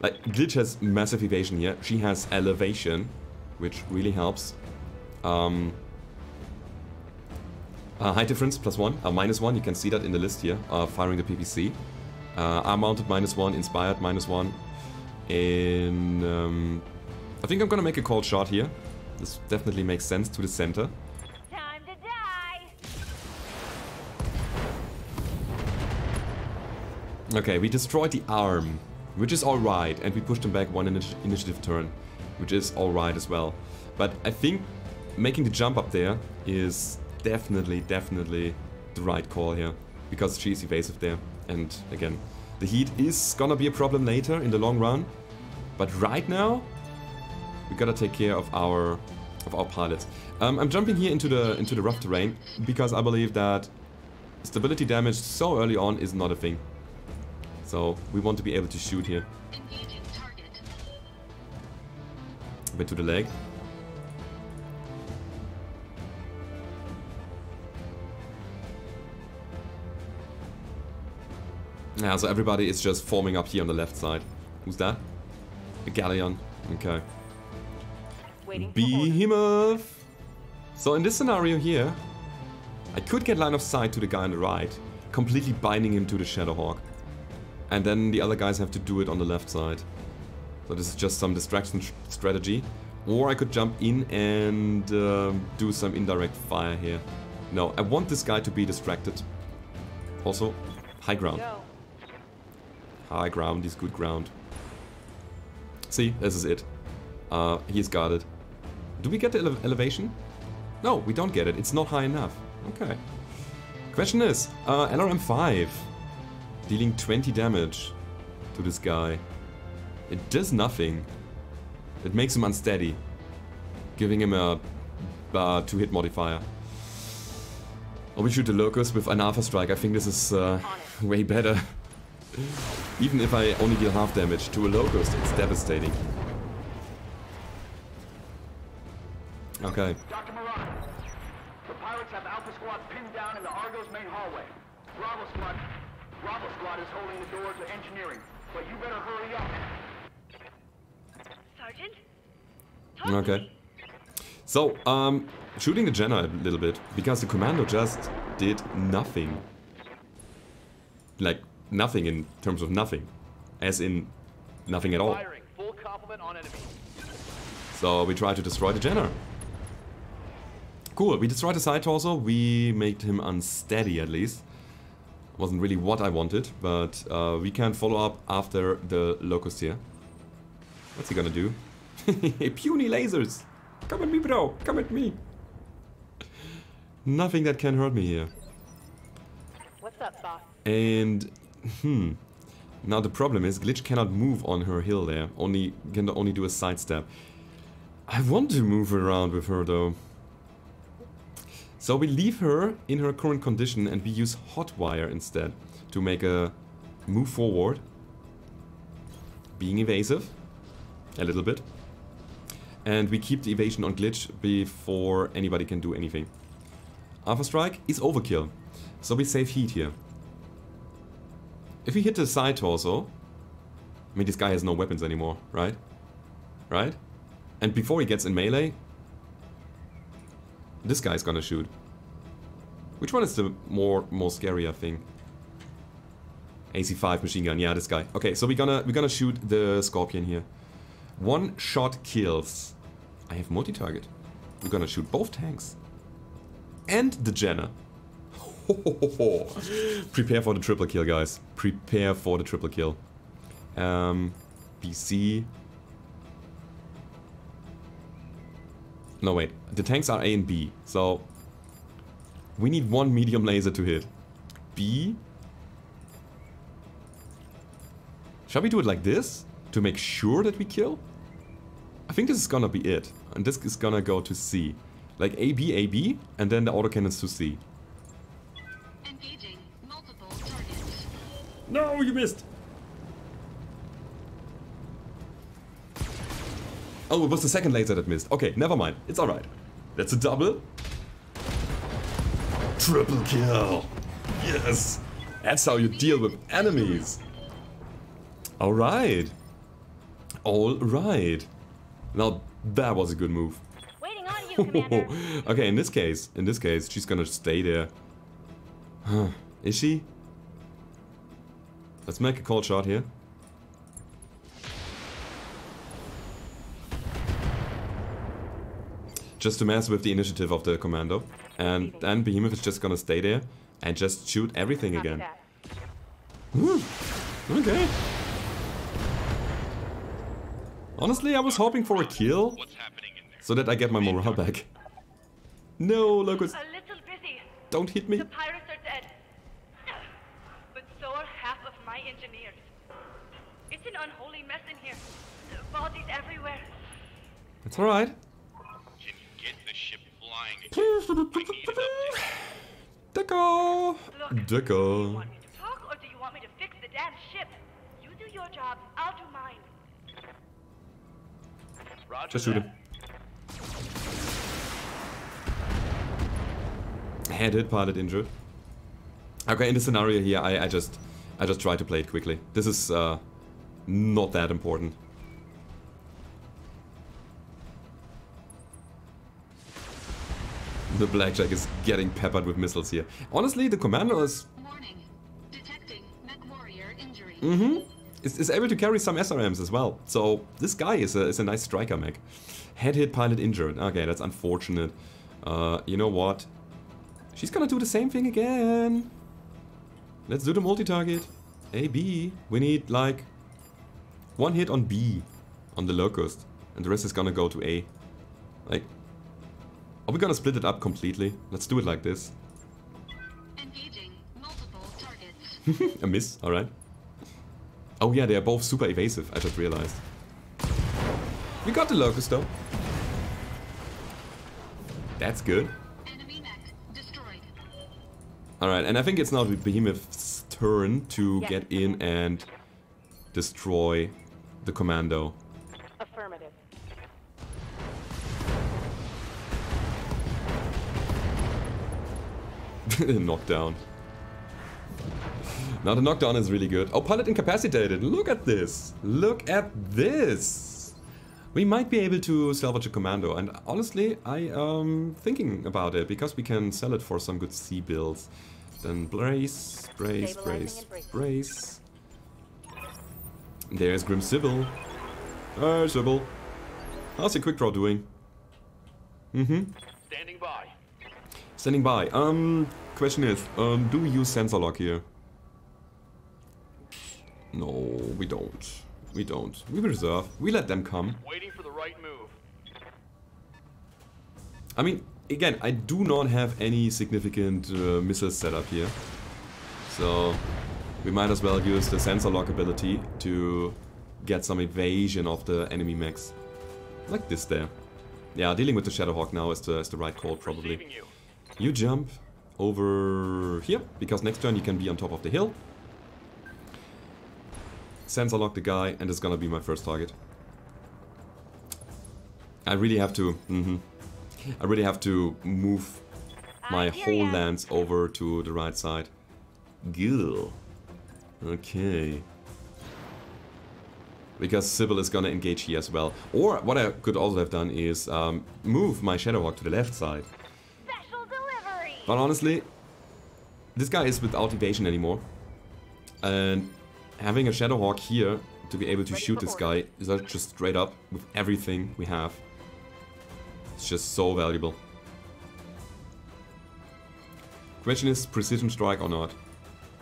Like, Glitch has massive evasion here. She has elevation, which really helps. Height difference, +1, -1, you can see that in the list here, firing the PPC. Arm mounted, -1, inspired, -1. And I think I'm gonna make a cold shot here. This definitely makes sense to the center. Time to die. Okay, we destroyed the arm, which is alright, and we pushed him back one initiative turn, which is alright as well. But I think making the jump up there is definitely the right call here, because she's evasive there. And again, the heat is gonna be a problem later in the long run, but right now we gotta take care of our pilots. I'm jumping here into the rough terrain because I believe that stability damage so early on is not a thing. So we want to be able to shoot here. Engaging target. A bit to the leg. Yeah, so everybody is just forming up here on the left side. Who's that? A galleon. Okay. Waiting for orders. Behemoth! So in this scenario here, I could get line of sight to the guy on the right, completely binding him to the Shadowhawk. And then the other guys have to do it on the left side. So this is just some distraction strategy. Or I could jump in and do some indirect fire here. No, I want this guy to be distracted. Also, high ground. Go. High ground is good ground. See, this is it. He's got it. Do we get the elevation? No, we don't get it. It's not high enough. Okay. Question is, LRM 5. Dealing 20 damage to this guy. It does nothing. It makes him unsteady. Giving him a 2-hit modifier. Oh, we shoot the Locust with an Alpha Strike. I think this is way better. Even if I only deal half damage to a Locust, it's devastating. Okay. Dr. Moran, the pirates have Alpha Squad pinned down in the Argo's main hallway. Bravo Squad is holding the door to engineering, but you better hurry up. Sergeant? Talk to Okay. me. So, shooting the Jenna a little bit, because the commando just did nothing. Like, nothing in terms of nothing. As in, nothing at all. Firing. Full complement on enemy. So we try to destroy the Jenner. Cool, we destroyed the side torso, we made him unsteady at least. Wasn't really what I wanted, but we can follow up after the Locust here. What's he gonna do? Puny lasers! Come at me, bro! Come at me! Nothing that can hurt me here. What's up, boss? And, now the problem is, Glitch cannot move on her hill there. Can only do a sidestep. I want to move around with her though. So we leave her in her current condition and we use Hotwire instead to make a move forward. Being evasive. A little bit. And we keep the evasion on Glitch before anybody can do anything. Alpha Strike is overkill. So we save heat here. If we hit the side torso... I mean, this guy has no weapons anymore, right? Right? And before he gets in melee... this guy's gonna shoot. Which one is the more scarier thing? AC5 machine gun, yeah, this guy. Okay, so we're gonna shoot the Scorpion here. One shot kills. I have multi-target. We're gonna shoot both tanks. And the Jenna. Prepare for the triple kill, guys. Prepare for the triple kill. BC. No, wait. The tanks are A and B, so we need one medium laser to hit. B. Shall we do it like this? To make sure that we kill? I think this is gonna be it. And this is gonna go to C. Like AB, and then the autocannons to C. Engaging multiple targets. No, you missed! Oh, it was the second laser that missed. Okay, never mind. It's alright. That's a double. Triple kill! Yes! That's how you deal with enemies! Alright! Alright. Now that was a good move. Waiting on you, Commander. Okay, in this case, she's gonna stay there. Huh. Is she? Let's make a cold shot here. Just to mess with the initiative of the commando. And then Behemoth is just gonna stay there and just shoot everything Copy again. that. Okay. Honestly, I was hoping for a kill What's happening in there? so that I get my morale back. No, Locust, A little busy. don't hit me. The pirates are dead. But so are half of my engineers. It's an unholy mess in here. Bodies everywhere. It's alright. Can you get the ship flying again? I need an update. Deco! Look, do you Deco. want me to talk or do you want me to fix the damn ship? You do your job, I'll do mine. Roger Just shoot him. Head hit, pilot injured. Okay, in this scenario here, I just try to play it quickly. This is not that important. The Blackjack is getting peppered with missiles here. Honestly, the commander is Warning. Detecting Mechwarrior injury. is able to carry some SRMs as well. So this guy is a nice striker mech. Head hit, pilot injured. Okay, that's unfortunate. You know what? She's gonna do the same thing again. Let's do the multi-target. A, B. We need like one hit on B on the Locust, and the rest is gonna go to A. Like, are we gonna split it up completely? Let's do it like this. Engaging multiple targets. A miss, alright. Oh yeah, they are both super evasive, I just realized. We got the Locust though. That's good. Enemy mech destroyed. Alright, and I think it's now the Behemoth's turn to Yes, get in and destroy the commando. Affirmative. Knockdown. Now the knockdown is really good. Oh, pilot incapacitated. Look at this. Look at this. We might be able to salvage a commando. And honestly, I am thinking about it because we can sell it for some good C builds. Then brace, brace, brace, brace. There's Grim Sybil. Hey, Sybil. How's your quick draw doing? Standing by. Standing by. Question is, do we use sensor lock here? No, we don't. We don't. We reserve. We let them come. Waiting for the right move. I mean, again, I do not have any significant missiles set up here. So, we might as well use the sensor lock ability to get some evasion of the enemy mechs. Like this there. Yeah, dealing with the Shadowhawk now is the right call, probably. Receiving you. You jump over here, because next turn you can be on top of the hill. Sensor lock the guy, and it's gonna be my first target. I really have to... I really have to move my whole lance over to the right side. Good. Okay. Because Sybil is gonna engage here as well. Or what I could also have done is move my Shadowhawk to the left side. Special delivery! But honestly, this guy is without evasion anymore. And having a Shadowhawk here to be able to shoot this guy is just straight up with everything we have. It's just so valuable. Question is precision strike or not.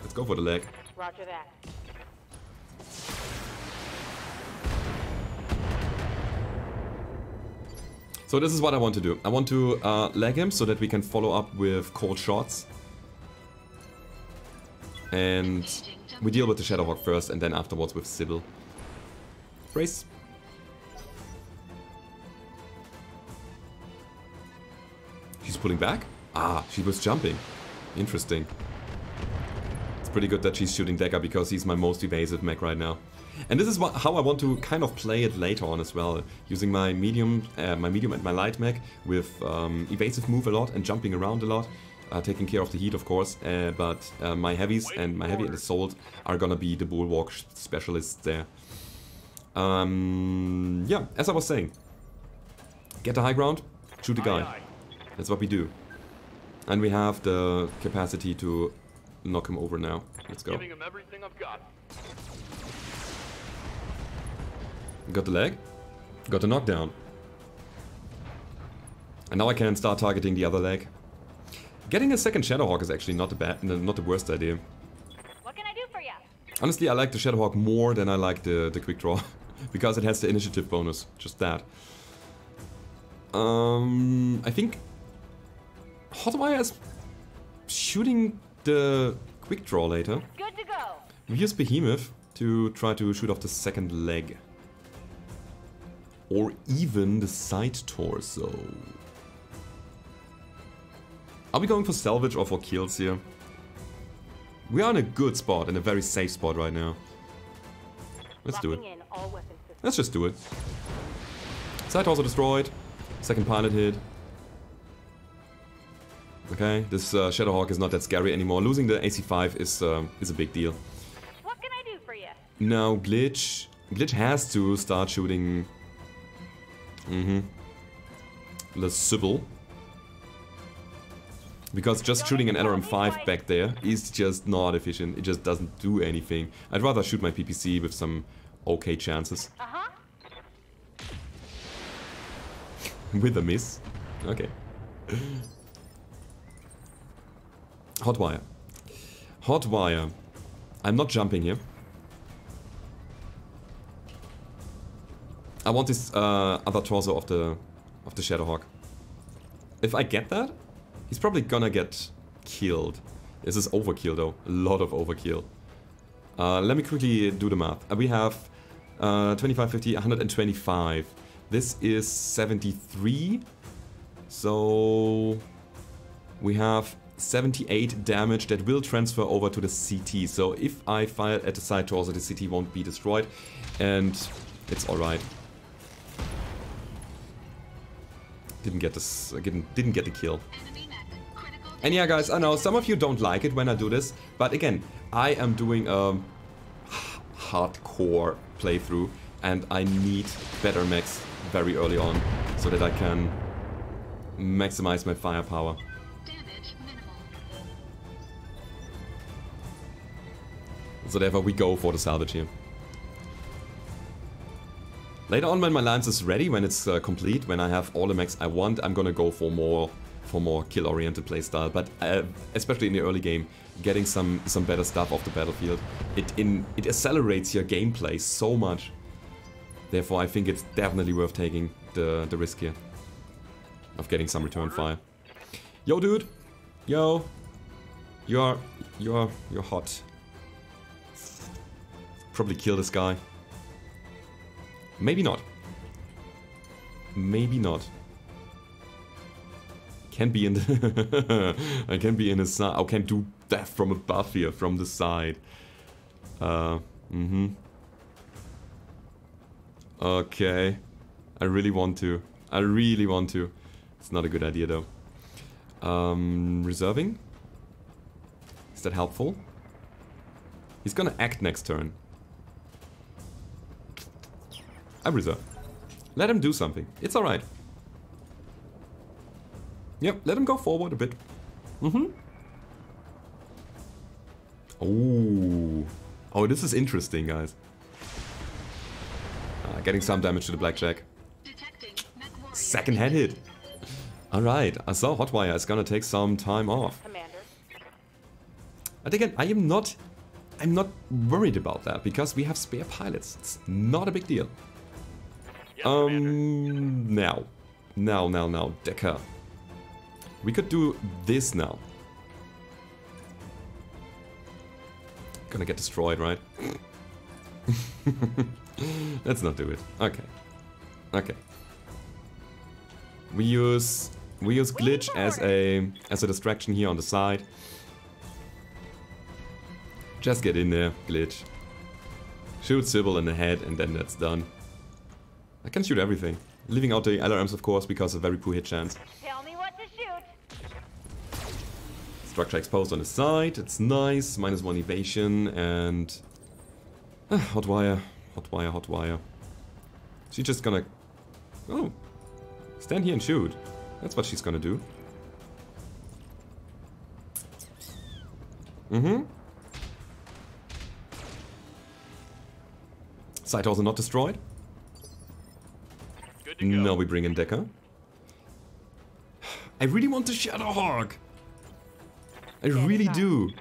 Let's go for the leg. Roger that. So this is what I want to do. I want to leg him so that we can follow up with cold shots. And we deal with the Shadowhawk first and then afterwards with Sybil. Brace. She's pulling back? Ah, she was jumping. Interesting. It's pretty good that she's shooting Decker because he's my most evasive mech right now. And this is how I want to kind of play it later on as well. Using my medium and my light mech with evasive move a lot and jumping around a lot. Taking care of the heat, of course. But my heavies and my heavy and assault are gonna be the bulwark specialists there. Yeah, as I was saying. Get the high ground, shoot the guy. That's what we do. And we have the capacity to knock him over now. Let's go. Giving him everything I've got. Got the leg. Got the knockdown. And now I can start targeting the other leg. Getting a second Shadowhawk is actually not the worst idea. What can I do for you? Honestly, I like the Shadowhawk more than I like the quick draw. Because it has the initiative bonus. Just that. I think Hotwire is shooting the quick draw later. Good to go. We use Behemoth to try to shoot off the second leg. Or even the side torso. Are we going for salvage or for kills here? We are in a good spot, in a very safe spot right now. Let's do it. Locking in all weapon systems. Let's just do it. Side torso destroyed. Second pilot hit. Okay, this Shadowhawk is not that scary anymore. Losing the AC5 is a big deal. What can I do for you? Now Glitch has to start shooting the Sybil. Because just shooting an LRM5 back there is just not efficient. It just doesn't do anything. I'd rather shoot my PPC with some okay chances. Uh-huh. With a miss. Okay. Hotwire. Hotwire. I'm not jumping here. I want this other torso of the Shadowhawk. If I get that, he's probably gonna get killed. This is overkill though. A lot of overkill. Let me quickly do the math. We have 25, 50, 125. This is 73. So we have 78 damage that will transfer over to the CT. So if I fire at the side torso, the CT won't be destroyed. And it's alright. Didn't get this. Didn't get the kill. And yeah, guys, I know some of you don't like it when I do this, but again, I am doing a hardcore playthrough, and I need better mechs very early on so that I can maximize my firepower. So therefore, we go for the salvage here. Later on, when my lance is ready, when it's complete, when I have all the mechs I want, I'm gonna go for more kill-oriented playstyle. But especially in the early game, getting some better stuff off the battlefield, it accelerates your gameplay so much. Therefore, I think it's definitely worth taking the risk here of getting some return fire. Yo, dude, yo, you're hot. Probably kill this guy. Maybe not. Maybe not. Can be in the I can be in his side. I can do that from above here, from the side. Okay. I really want to. I really want to. It's not a good idea though. Reserving? Is that helpful? He's gonna act next turn. I reserve. Let him do something. It's alright. Yep, let him go forward a bit. Oh, this is interesting, guys. Getting some damage to the blackjack. Second head hit. Alright, I saw Hotwire is gonna take some time off. Commander. But again, I'm not worried about that because we have spare pilots. It's not a big deal. Now, Decker. We could do this now. Gonna get destroyed, right? Let's not do it. Okay. Okay. We use Glitch as a distraction here on the side. Just get in there, Glitch. Shoot Sybil in the head and then that's done. I can shoot everything. Leaving out the LRMs, of course, because of very poor hit chance. Tell me what to shoot. Structure exposed on the side. It's nice. -1 evasion and... Hotwire. Hotwire. She's just gonna... Oh. Stand here and shoot. That's what she's gonna do. Mm-hmm. Site also not destroyed. Good to go. Now we bring in Decker. I really want the Shadowhawk. I really do.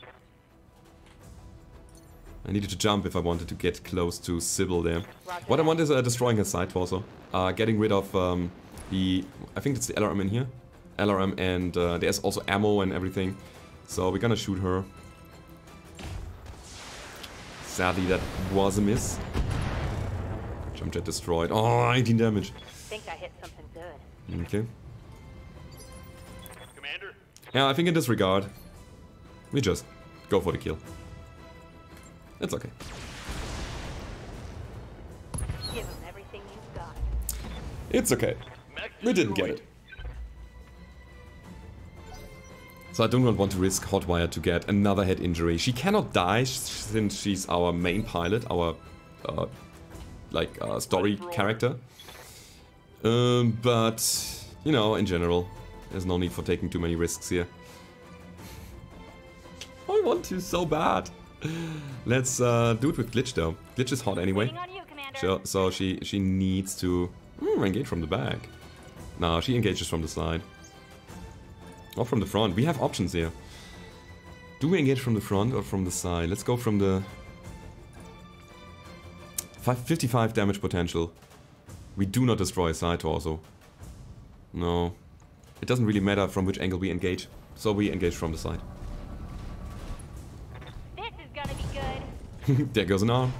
I needed to jump if I wanted to get close to Sybil there. What I want is destroying her side torso. Getting rid of the... I think it's the LRM in here. LRM, and there's also ammo and everything. So we're gonna shoot her. Sadly, that was a miss. Jump jet destroyed. Oh, 18 damage. Think I hit something good. Okay. Commander? Yeah, I think in this regard, we just go for the kill. It's okay. Give them everything you've got. It's okay. Mech We didn't get it. So I do not want to risk Hotwire to get another head injury. She cannot die since she's our main pilot, our story character. But you know, in general, there's no need for taking too many risks here. I want to so bad. Let's do it with Glitch though. Glitch is hot anyway. Waiting on you, Commander. So she needs to engage from the back. No, she engages from the side. Or from the front. We have options here. Do we engage from the front or from the side? Let's go from the 55 damage potential. We do not destroy a side torso. No. It doesn't really matter from which angle we engage. So we engage from the side. This is gonna be good. There goes an arm.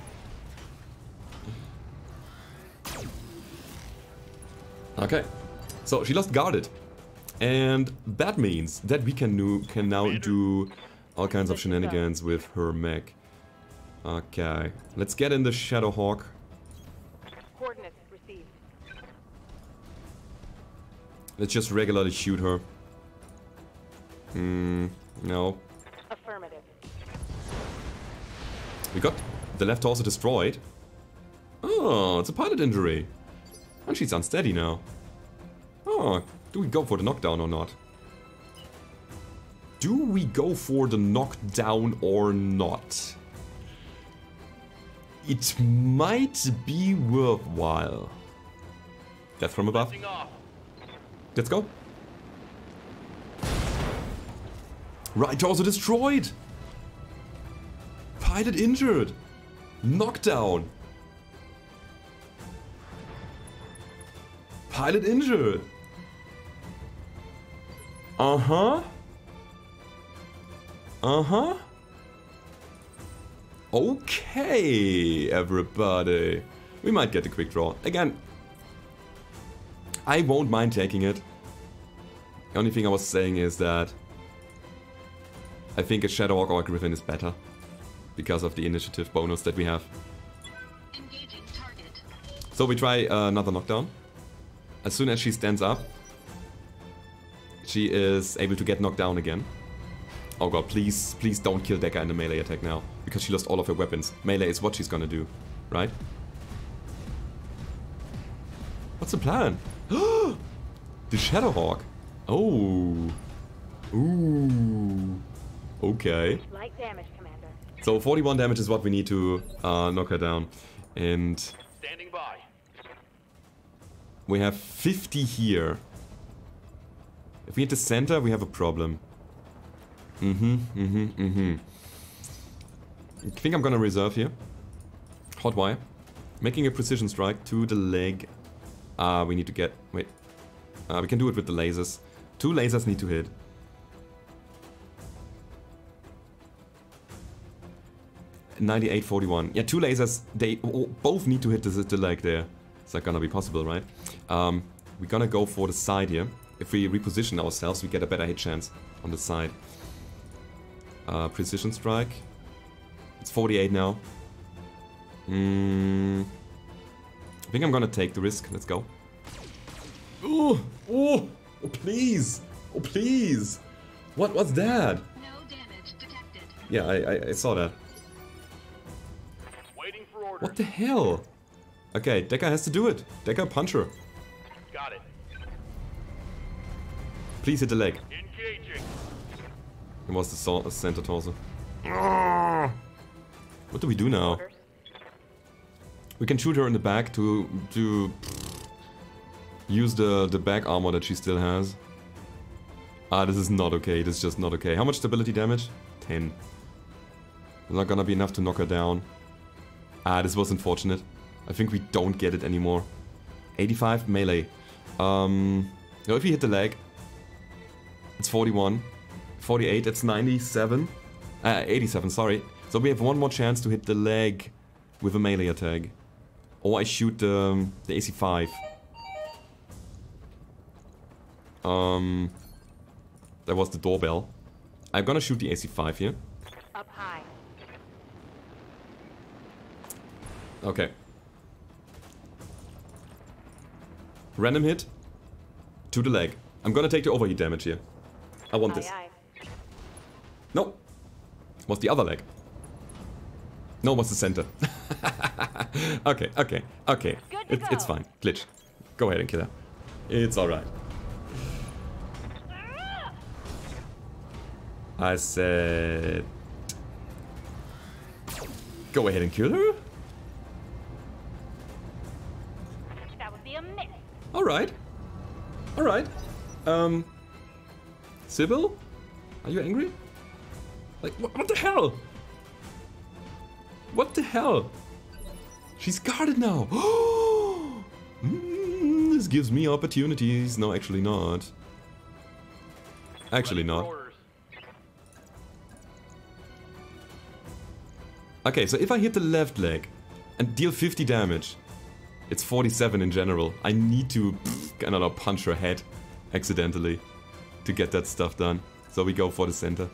Okay. So she lost guarded. And that means that we can now do all kinds of shenanigans with her mech. Okay. Let's get in the Shadowhawk. Coordinates received. Let's just regularly shoot her. No. Affirmative. We got the left torso destroyed. Oh, it's a pilot injury. And she's unsteady now. Oh, do we go for the knockdown or not? Do we go for the knockdown or not? It might be worthwhile. Death from above. Lifting off. Let's go. Right torso destroyed. Pilot injured. Knockdown. Pilot injured. Uh-huh. Uh-huh. Okay, everybody. We might get a quick draw. Again, I won't mind taking it. The only thing I was saying is that I think a Shadowhawk or a Griffin is better because of the initiative bonus that we have. Engaging target. So we try another knockdown. As soon as she stands up, she is able to get knocked down again. Oh god, please, please don't kill Decker in the melee attack now, because she lost all of her weapons. Melee is what she's gonna do, right? What's the plan? The Shadowhawk. Oh. Ooh. Okay. Light damage, Commander. So 41 damage is what we need to knock her down. And Standing by. we have 50 here. If we hit the center, we have a problem. I think I'm gonna reserve here. Hotwire. Making a precision strike to the leg. We need to get... Wait. We can do it with the lasers. 2 lasers need to hit. $98.41. Yeah, 2 lasers. They both need to hit the leg there. Is that gonna be possible, right? We're gonna go for the side here. If we reposition ourselves, we get a better hit chance on the side. Precision strike. It's 48 now. I think I'm gonna take the risk. Let's go. Oh, oh, oh, please. Oh, please. What was that? No damage detected. Yeah, I saw that. Waiting for orders. What the hell? Okay, Decker has to do it. Decker, punch her. Got it. Please hit the leg. Engaging. It was the center torso. Ah! What do we do now? We can shoot her in the back to use the back armor that she still has. Ah, this is not okay. This is just not okay. How much stability damage? 10. Not gonna be enough to knock her down. Ah, this was unfortunate. I think we don't get it anymore. 85 melee. No, if you hit the leg, it's 41. 48, that's 97. 87, sorry. So we have one more chance to hit the leg with a melee attack. Or I shoot the AC5. That was the doorbell. I'm gonna shoot the AC5 here. Up high. Okay. Random hit to the leg. I'm gonna take the overheat damage here. I want this. Aye, aye. No. Was the other leg. No, was the center. Okay. It's fine. Glitch. Go ahead and kill her. It's alright. I said... Go ahead and kill her? That would be a miss. Alright. Alright. Sybil? Are you angry? Like, what the hell? What the hell? She's guarded now. This gives me opportunities. No, actually not. Actually not. Okay, so if I hit the left leg and deal 50 damage, it's 47 in general. I need to, I don't know, punch her head accidentally to get that stuff done. So we go for the center.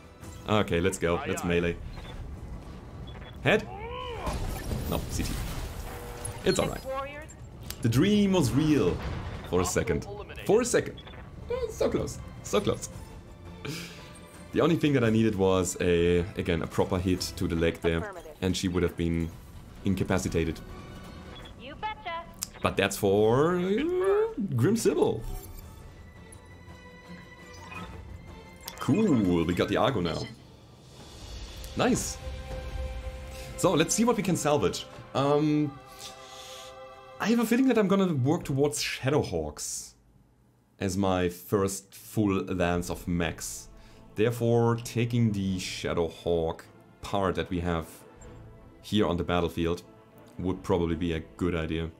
Okay, let's go. Let's melee. Head? No, CT. It's alright. The dream was real. For a second. For a second. Oh, so close. So close. The only thing that I needed was again, a proper hit to the leg there. And she would have been incapacitated. You betcha. But that's for Grim Sybil. Cool, we got the Argo now. Nice. So let's see what we can salvage. I have a feeling that I'm gonna work towards Shadowhawks as my first full lance of mechs. Therefore, taking the Shadowhawk part that we have here on the battlefield would probably be a good idea.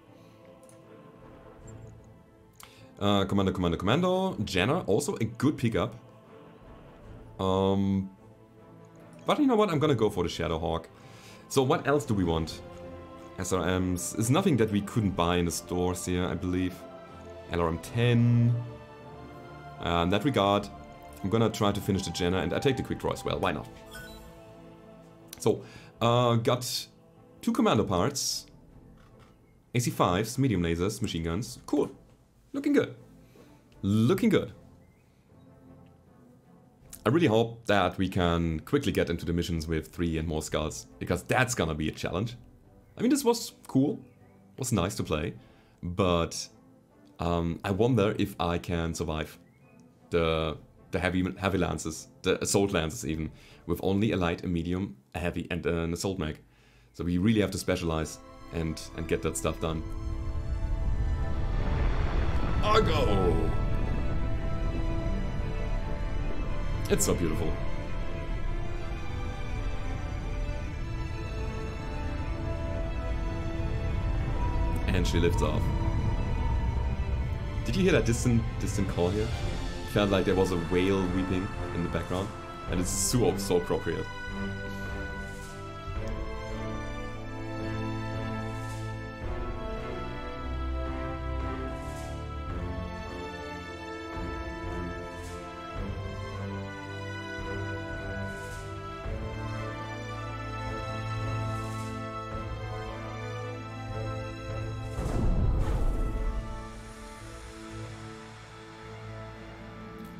Commando. Jenna, also a good pickup. But you know what, I'm gonna go for the Shadowhawk. So what else do we want? SRMs. It's nothing that we couldn't buy in the stores here, I believe. LRM 10. In that regard, I'm gonna try to finish the Jenna and I take the quick draw as well, why not? So, got 2 commando parts. AC5s, medium lasers, machine guns. Cool. Looking good. Looking good. I really hope that we can quickly get into the missions with 3 and more skulls, because that's gonna be a challenge. I mean, this was cool, was nice to play, but I wonder if I can survive the heavy lances, the assault lances even, with only a light, a medium, a heavy, and an assault mech. So we really have to specialize and get that stuff done. Argo! It's so beautiful. And she lifts off. Did you hear that distant call here? It felt like there was a whale weeping in the background, and it's so appropriate.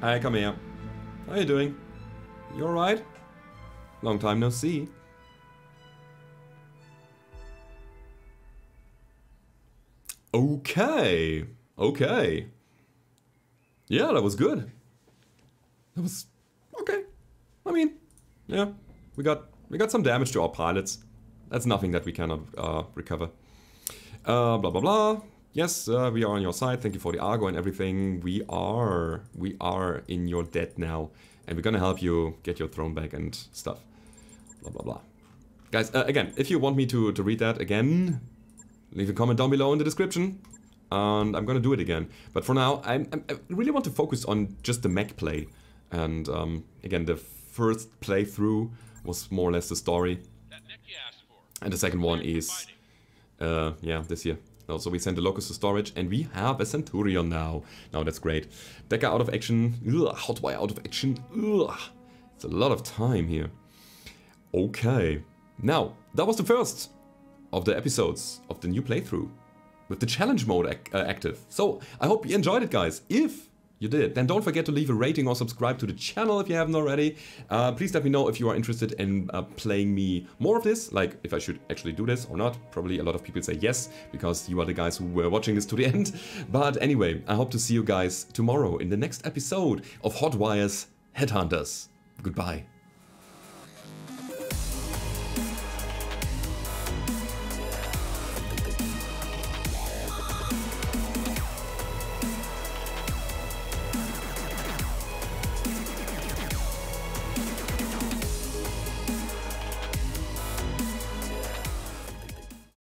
Hi, come here. How you doing? You alright? Long time no see. Okay. Okay. Yeah, that was good. That was okay. I mean, yeah, we got some damage to our pilots. That's nothing that we cannot recover. Blah blah blah. Yes, we are on your side. Thank you for the Argo and everything. We are in your debt now, and we're gonna help you get your throne back and stuff. Blah blah blah. Guys, again, if you want me to read that again, leave a comment down below in the description, and I'm gonna do it again. But for now, I really want to focus on just the mech play. And again, the first playthrough was more or less the story, and the second one is, yeah, this year. So we sent the Locust to storage, and we have a Centurion now. Now that's great. Decker out of action. Ugh, Hotwire out of action. Ugh. It's a lot of time here. Okay. Now, that was the first of the episodes of the new playthrough with the challenge mode active. So I hope you enjoyed it, guys. If you did, then don't forget to leave a rating or subscribe to the channel if you haven't already. Please let me know if you are interested in playing me more of this, like if I should actually do this or not. Probably a lot of people say yes, because you are the guys who were watching this to the end. But anyway, I hope to see you guys tomorrow in the next episode of Hotwire's Headhunters. Goodbye.